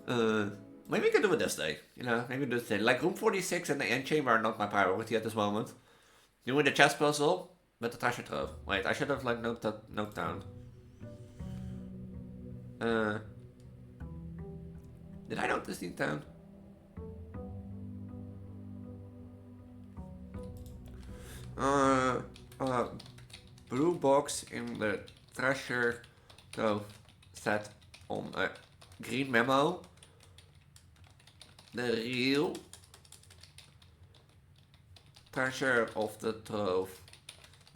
Maybe we can do it this day. You know, maybe this day. Like, room 46 and the end chamber are not my priority at this moment. Doing the chess puzzle with the treasure trove. Wait, I should have, like, note down. Did I note this thing down? Blue box in the treasure trove set on a green memo. The real treasure of the trove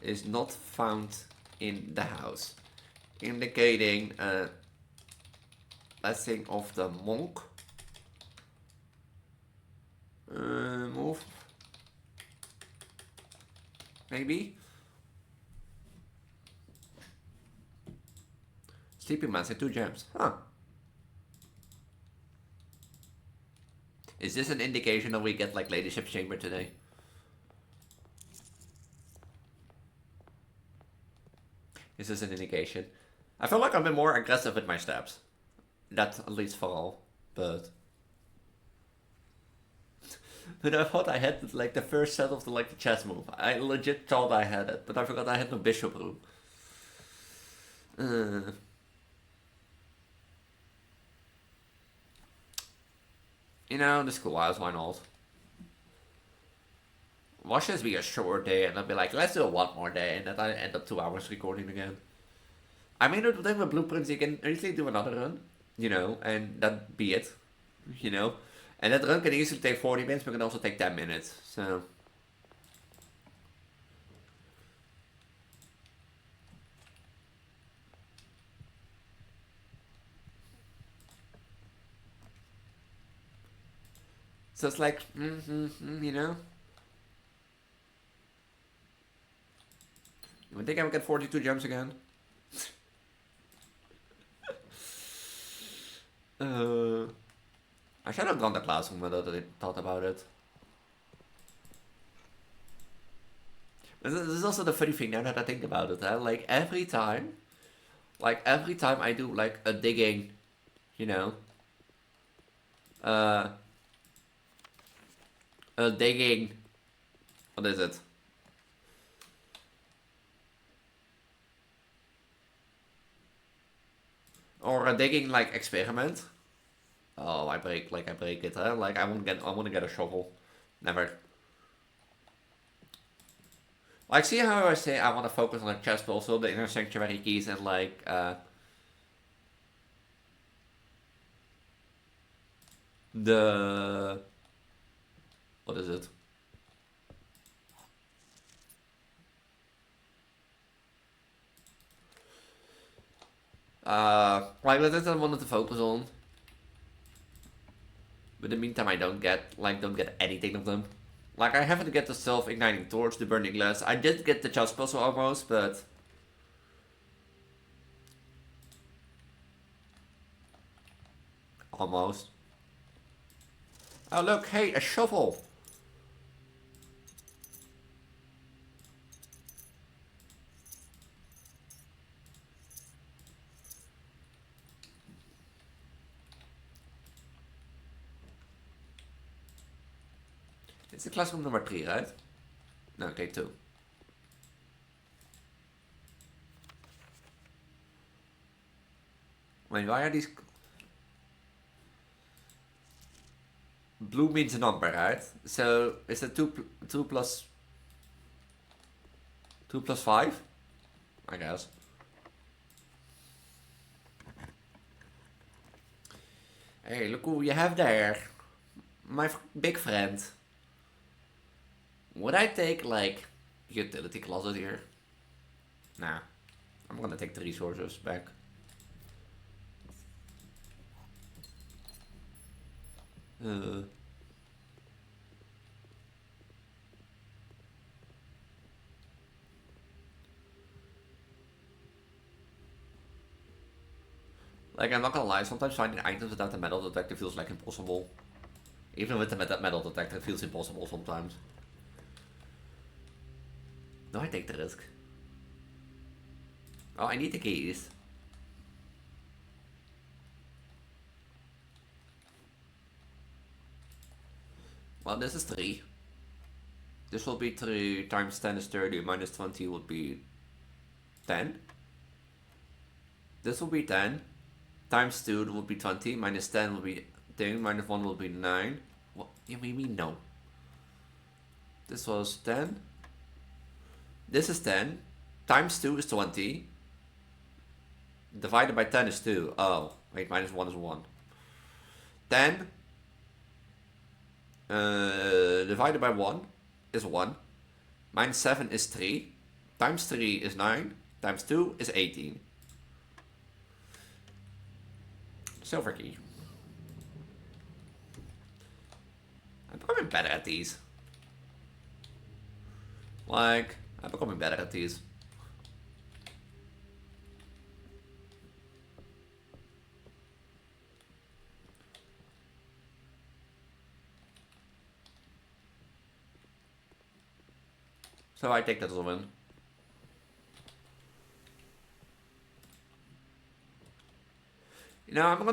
is not found in the house, indicating a blessing of the monk. Move. Maybe. Sleeping Mask and 2 gems. Huh. Is this an indication that we get like Ladyship's Chamber today? Is this an indication? I feel like I've been more aggressive with my steps. That at least for all. But I thought I had like the first set of the chess move. I legit thought I had it, but I forgot I had no bishop room. You know, the schoolhouse, why not? Watch this be a short day and I'll be like, let's do a one more day, and then I end up 2 hours recording again. I mean, with the blueprints, you can easily do another run, you know, and that be it, you know. And that run can easily take 40 minutes, but can also take 10 minutes, so. So it's like, you know? You think I would get 42 gems again? I should have gone the classroom without I thought about it. This is also the funny thing now that I think about it, huh? Like every time I do like a digging, you know, a digging, what is it? Or a digging like experiment. Oh, I break it, huh? Like I want to get a shovel. Never. Like, see how I say I want to focus on the chest, but also the inner sanctuary keys and like, the, what is it? Like that's what I wanted to focus on. But in the meantime, I don't get anything of them. Like I haven't get the self-igniting torch, the burning glass. I did get the chest puzzle almost, but almost. Oh look, hey, a shovel. It's the classroom number 3, right? No, okay, 2. Wait, why are these... Blue means a number, right? So, is it 2 plus 5? I guess. Hey, look who you have there. My big friend. Would I take, like, utility closet here? Nah. I'm gonna take the resources back. Like, I'm not gonna lie, sometimes finding items without the metal detector feels like impossible. Even with the metal detector, it feels impossible sometimes. No, I take the risk. Oh, I need the keys. Well, this is 3. This will be 3 times 10 is 30, minus 20 would be 10. This will be 10. Times 2 would be 20, minus 10 will be 10, minus 1 will be 9. What? You mean no? This was 10. This is 10. Times 2 is 20. Divided by 10 is 2. Oh, wait, minus 1 is 1. 10 divided by 1 is 1. Minus 7 is 3. Times 3 is 9. Times 2 is 18. Silver key. I'm becoming better at these. Like, I'm becoming better at these. So I take that as a win. You know, I'm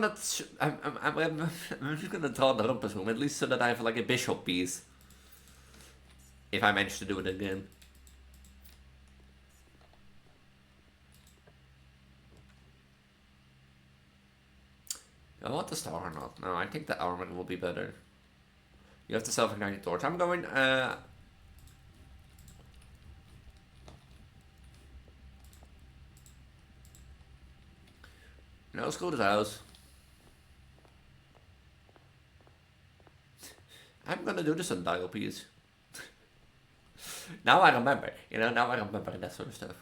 just gonna draw the rumpus room, at least so that I have like a bishop piece. If I manage to do it again. I want the star or not? No, I think the armor will be better. You have the self-igniting torch. I'm going, no, let's go to the house. I'm gonna do the sundial piece. Now I remember, you know, now I remember that sort of stuff.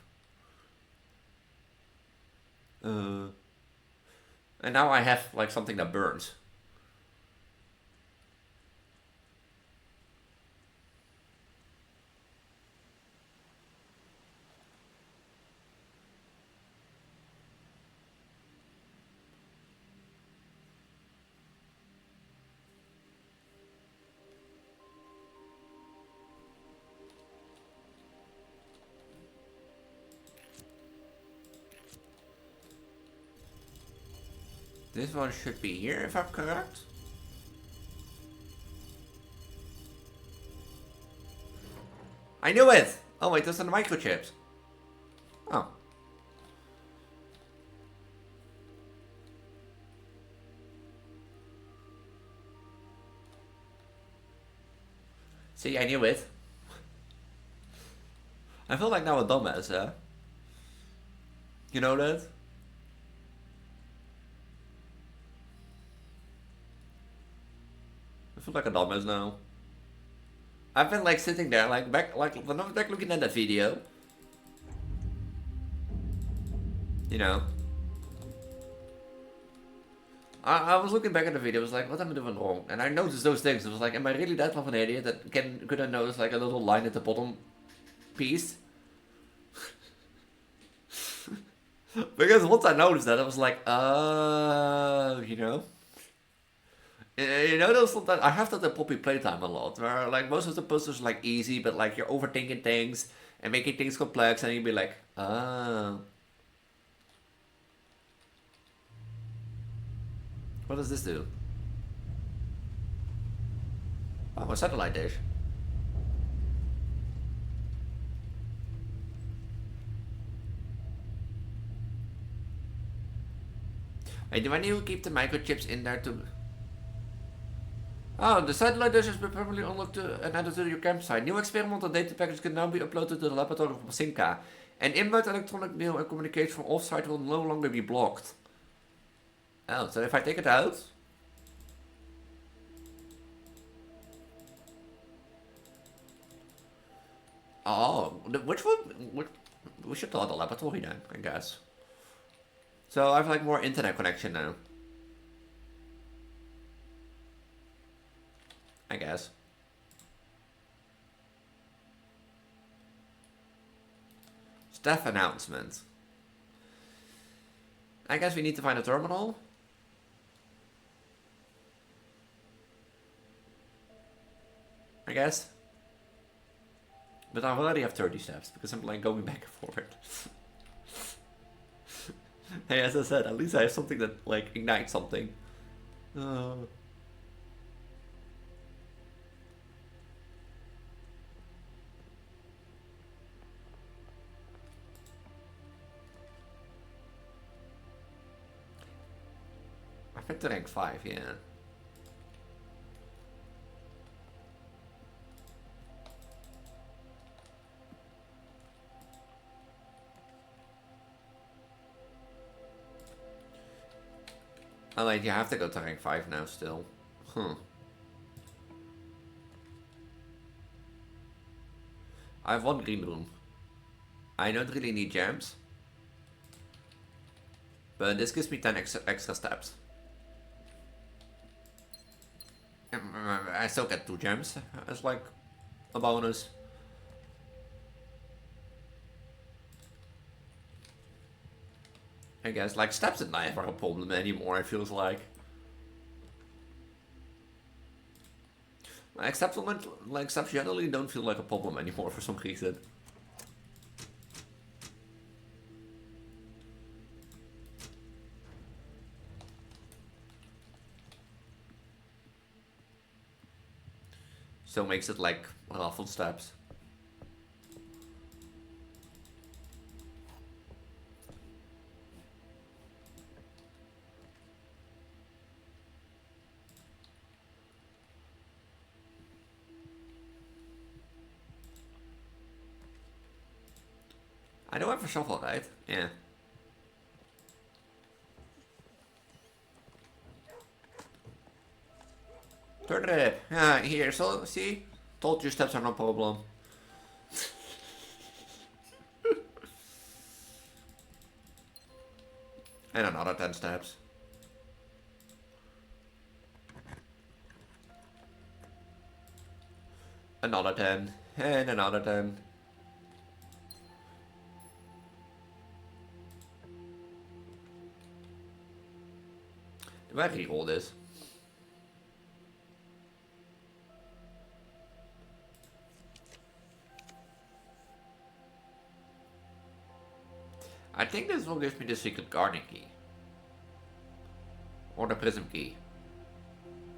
And now I have, like, something that burns. This one should be here if I'm correct. I knew it! Oh wait, those are the microchips. Oh. See, I knew it. I feel like now a dumbass, huh? You know that? I feel like a dumbass now. I've been like sitting there, like when I was back looking at that video. You know. I was looking back at the video, I was like, what am I doing wrong? And I noticed those things. I was like, am I really that much of an idiot that couldn't notice like a little line at the bottom piece? Because once I noticed that, I was like, you know? You know, those sometimes I have that at Poppy Playtime a lot, where like most of the puzzles are like easy, but like you're overthinking things and making things complex, and you'd be like, ah. What does this do? Oh, a satellite dish. Hey, do I need to keep the microchips in there to... Oh, the satellite dish has been permanently unlocked and added to your campsite. New experimental data package can now be uploaded to the laboratory of Masinka. And inbound electronic mail and communication from off-site will no longer be blocked. Oh, so if I take it out... Oh, which one? We should tell the laboratory then, I guess. So I have like more internet connection now. I guess. Staff announcement. I guess we need to find a terminal. I guess. But I already have 30 steps because I'm like going back and forward. Hey, as I said, at least I have something that like ignites something. I picked the rank 5, yeah. Oh, like, you have to go to rank 5 now still. I have 1 green room. I don't really need gems. But this gives me 10 extra steps. I still get 2 gems as like a bonus. I guess like steps is never a problem anymore, it feels like. Steps generally don't feel like a problem anymore for some reason. So it makes it like raffle steps. I do have a shovel, right? Yeah. Turn it. Yeah, here, so see? Told you steps are no problem. And another 10 steps. Another 10. And another 10. Do I reroll this? I think this will give me the secret garden key. Or the prism key.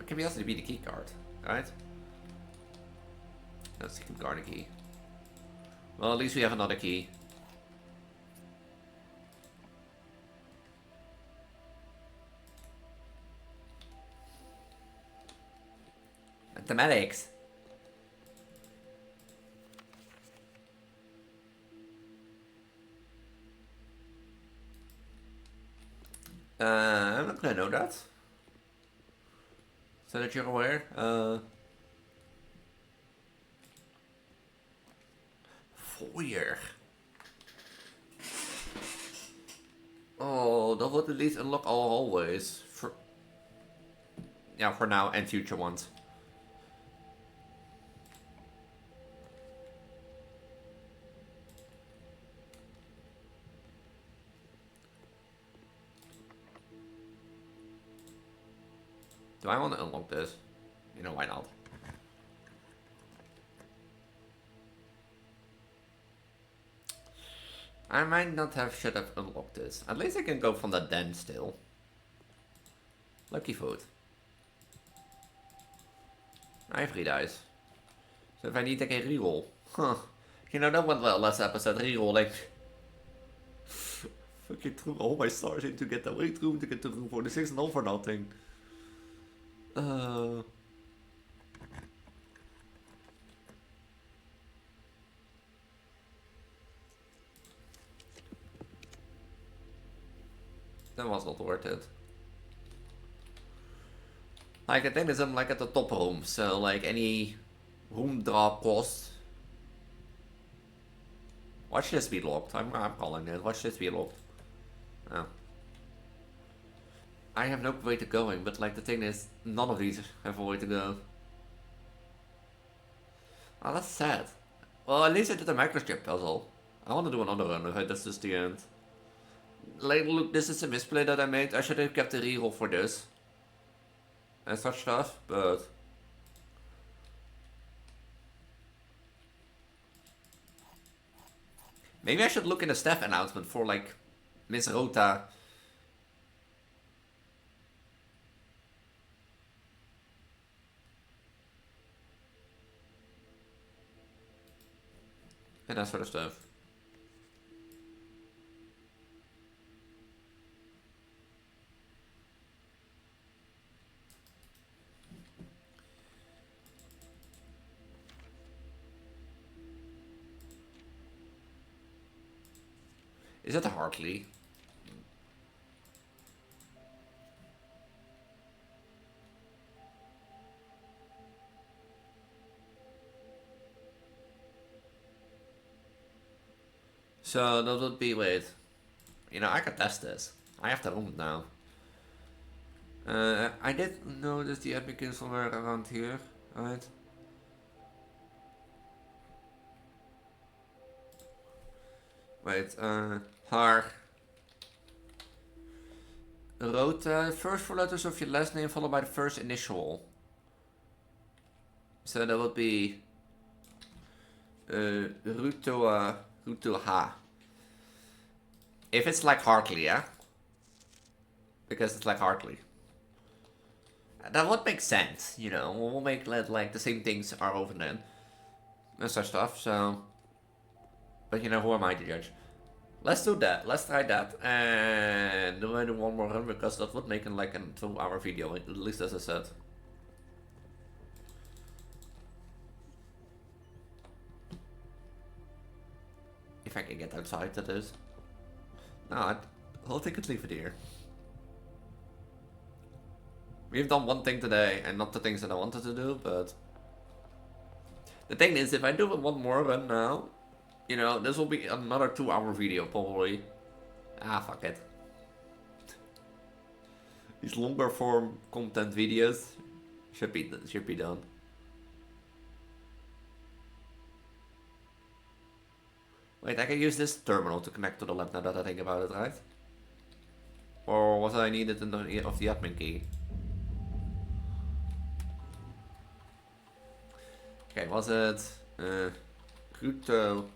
It can also be the key card, right? No, secret garden key. Well, at least we have another key. Mathematics. I'm not gonna know that. So that you're aware. 4 year. Oh, that would at least unlock all hallways. For now and future ones. Do I want to unlock this? You know, why not? I might not should have unlocked this. At least I can go from the den still. Lucky food. I have 3 dice. So if I need, I can reroll. Huh. You know, that went well last episode, rerolling. Fucking threw all my stars in to get the weight room, to get the room 46 and all for nothing. That was not worth it. Like, I think I'm like at the top room, so like any room drop cost. Watch this be locked. I'm calling it. Watch this be locked. Oh. I have no way to going, but like the thing is, none of these have a way to go. Oh, that's sad. Well, at least I did a microchip puzzle. I want to do another run, okay? That's just the end. Like, look, this is a misplay that I made. I should have kept the reroll for this. And such stuff, but... Maybe I should look in the staff announcement for, like, Miss Rota. And that sort of stuff. Is that a Hartley? So that would be, wait. You know, I could test this. I have the room now. I did notice the epic is somewhere around here, right? Wait, Har. Rota, first 4 letters of your last name followed by the first initial. So that would be Rutoha. If it's like Hartley, yeah? Because it's like Hartley. That would make sense, you know. We'll make like the same things are over then. And such stuff, so... But you know, who am I to judge? Let's do that. Let's try that. And do I do one more run? Because that would make like a 2-hour video, at least as I said. If I can get outside, that is. No, I'll take it, leave it here. We've done one thing today, and not the things that I wanted to do, but... The thing is, if I do one more run now, you know, this will be another 2-hour video, probably. Ah, fuck it. These longer form content videos should be done. Wait, I can use this terminal to connect to the lab now that I think about it, right? Or was I needed of the admin key? Okay, was it Crypto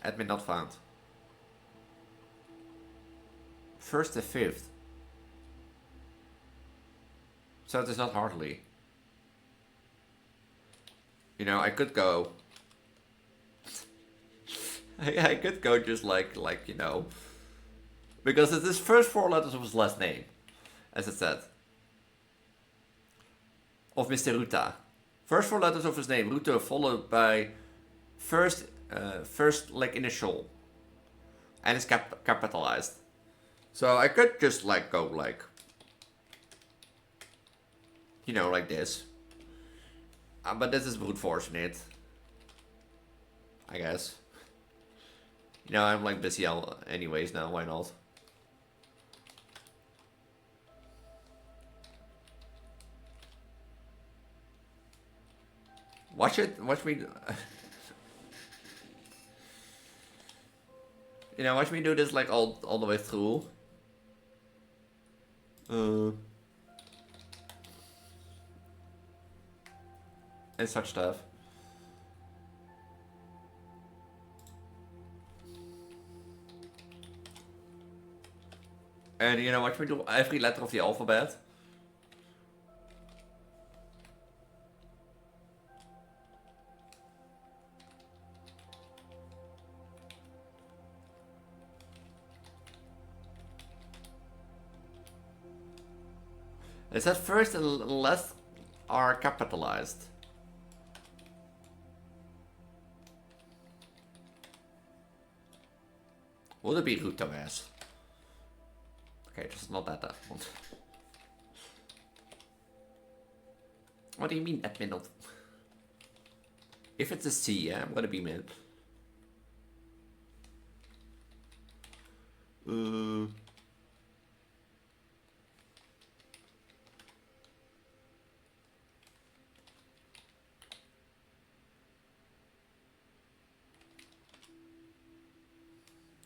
admin not found? 1st and 5th. So it is not hardly. You know, I could go. I could go just like you know, because it is first 4 letters of his last name, as it said. Of Mr. Ruta. First 4 letters of his name, Ruta, followed by first like initial, and it's capitalized. So I could just like go like, you know, like this. But this is brute forcing it, I guess. You know, I'm like busy anyways now, why not? Watch me. You know, watch me do this like all the way through. And such stuff. And you know, watch me do every letter of the alphabet. It says first and last are capitalized. Would it be Ruto S? Okay, just not that one. What do you mean admin not? If it's a C, yeah, I'm gonna be mad.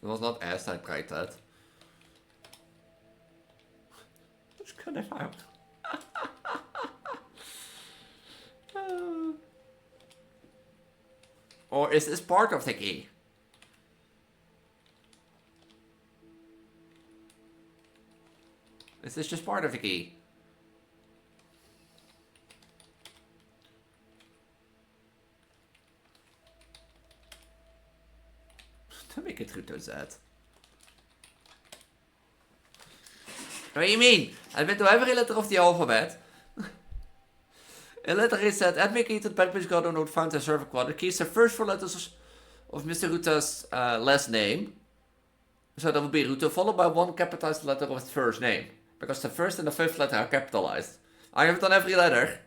It was not S, I tried that. It's gonna happen. Or is this part of the key? Is this just part of the key? To make it Ruto Z. What do you mean? Admit to every letter of the alphabet. A letter is said, admit key to the backpage got not found in server quad. The key is the first 4 letters of Mr. Ruta's last name. So that would be Ruto, followed by one capitalized letter of his first name. Because the first and the fifth letter are capitalized. I have done every letter.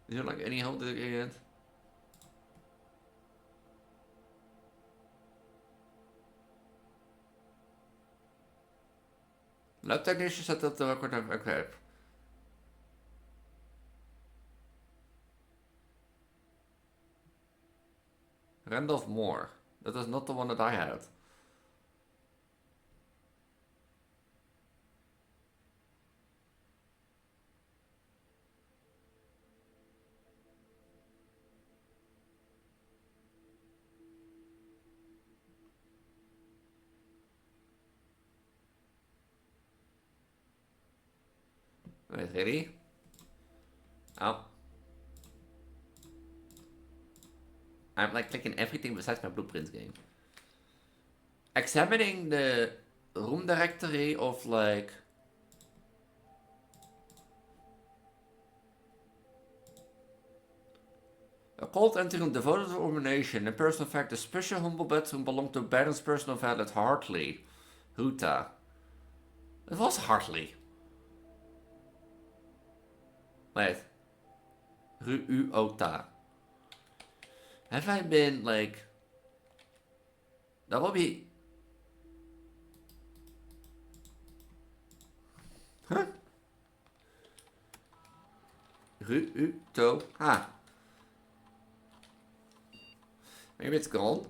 Is there like any help that I can get? Lab technician set up the record of okay. Randolph Moore. That is not the one that I had. Wait, really? Oh. I'm like clicking everything besides my blueprints game. Examining the room directory of like... A cold entry room devoted to illumination. In personal fact, the special humble bedroom belonged to Baron's personal valet Hartley. Huta. It was Hartley. Wait. Ruota. Have I been like... That will be... Huh? Ah. Maybe it's gone.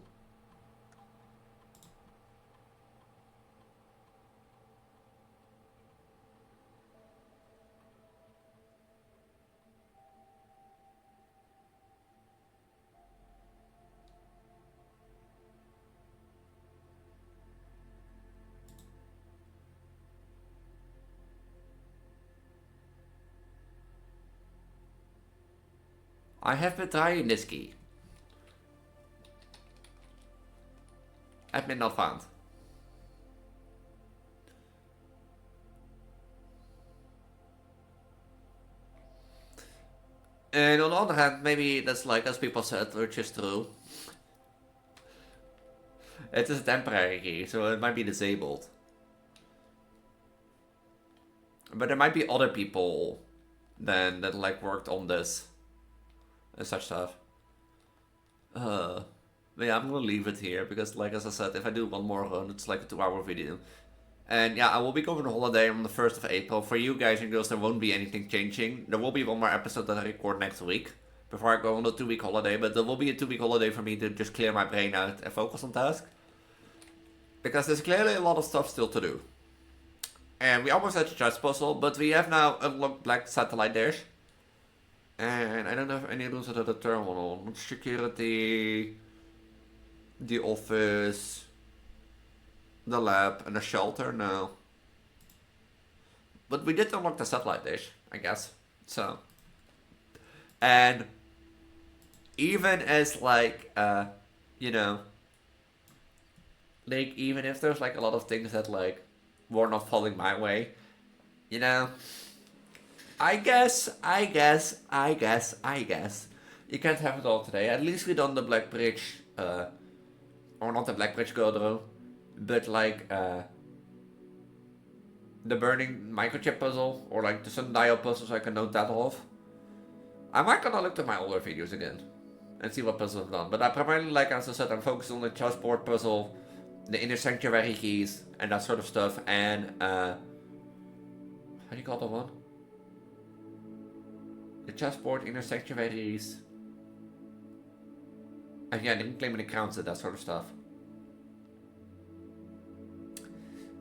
I have been trying this key. Admin not found. And on the other hand, maybe that's like, as people said, which is true. It is a temporary key, so it might be disabled. But there might be other people then that like worked on this and such stuff. But yeah, I'm gonna leave it here because, like as I said, if I do one more run, it's like a 2-hour video. And yeah, I will be going on holiday on the 1st of April. For you guys and girls, there won't be anything changing. There will be one more episode that I record next week before I go on the 2-week holiday. But there will be a 2-week holiday for me to just clear my brain out and focus on tasks. Because there's clearly a lot of stuff still to do. And we almost had the chess puzzle, but we have now unlocked Black Satellite Dish. And I don't have any rules at the terminal. Security, the office, the lab, and the shelter, no. But we did unlock the satellite dish, I guess. So. And even as like, you know, like even if there's like a lot of things that like were not falling my way, you know, I guess you can't have it all today. At least we done the Black Bridge, or not the Black Bridge Girdle, but like the burning microchip puzzle, or like the sundial puzzle, so I can note that off. I might gonna look at my older videos again and see what puzzles I've done. But I primarily, like as I said, I'm focused on the chessboard puzzle, the inner sanctuary keys, and that sort of stuff, and how do you call that one? The chessboard, inner sanctuaries, and yeah, the reclaiming the crowns and that sort of stuff.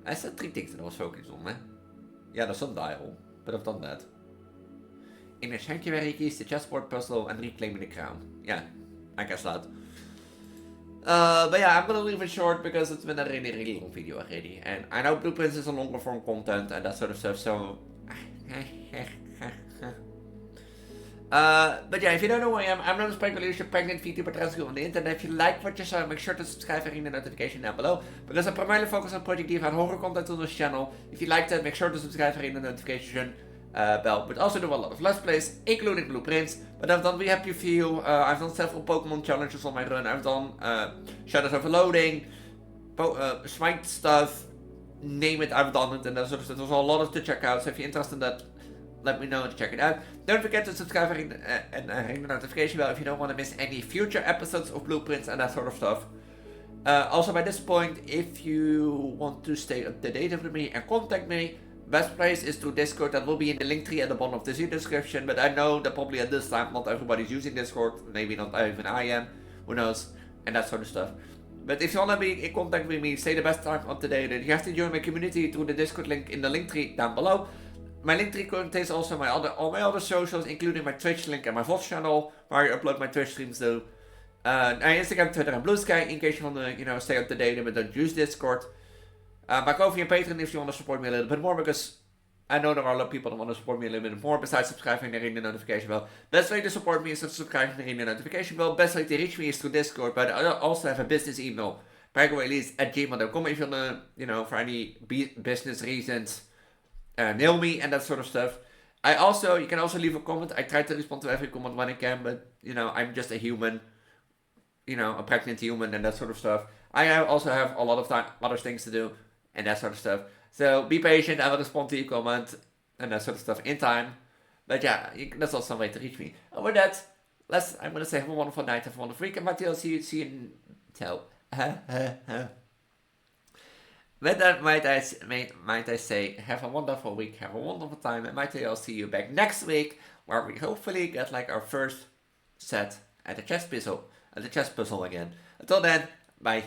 I said 3 things that I was focused on, man. Yeah, the sundial, but I've done that. Inner sanctuary keys, the chessboard puzzle, and reclaiming the crown. Yeah, I guess that. But yeah, I'm gonna leave it short because it's been a really long video already. And I know Blueprints is a longer form content and that sort of stuff, so... but yeah, if you don't know who I am, I'm known as Preggo, Elise, pregnant Vtuber Transgender on the internet. If you like what you saw, make sure to subscribe and ring the notification down below, because I primarily focus on Project Diva and horror content on this channel. If you like that, make sure to subscribe and ring the notification bell, but also do a lot of Let's Plays, including Blueprints. But I've done We Happy Few, I've done several Pokemon challenges on my run, I've done Shadows Overloading, Smite stuff, name it, I've done it, and that sort of stuff. There's a lot of to check out, so if you're interested in that, let me know and check it out. Don't forget to subscribe and ring the notification bell if you don't want to miss any future episodes of Blueprints and that sort of stuff. Also, by this point, if you want to stay up to date with me and contact me, best place is through Discord. That will be in the link tree at the bottom of the video description. But I know that probably at this time not everybody's using Discord. Maybe not even I am. Who knows? And that sort of stuff. But if you want to be in contact with me, stay the best time up to date, you have to join my community through the Discord link in the link tree down below. My link tree contains also all my other socials, including my Twitch link and my VOD channel, where I upload my Twitch streams to. Instagram, Twitter, and Blue Sky, in case you want to, stay up to date but don't use Discord. My Ko-fi and Patreon if you want to support me a little bit more, because I know there are a lot of people that want to support me a little bit more besides subscribing and ringing the notification bell. Best way to support me is to subscribe and ring the notification bell. Best way to reach me is through Discord, but I also have a business email, preggoelise@gmail.com, if you want to, for any business reasons, mail me and that sort of stuff. You can also leave a comment. I try to respond to every comment when I can, but, I'm just a human, a pregnant human and that sort of stuff. I also have a lot of other things to do and that sort of stuff. So be patient, I will respond to your comment and that sort of stuff in time. But yeah, that's also some way to reach me. And with that, I'm going to say have a wonderful night, have a wonderful week, and I'll see you in... With that, might I say, have a wonderful week, have a wonderful time, and I'll see you back next week where we hopefully get like our first set at the chest puzzle again. Until then, bye.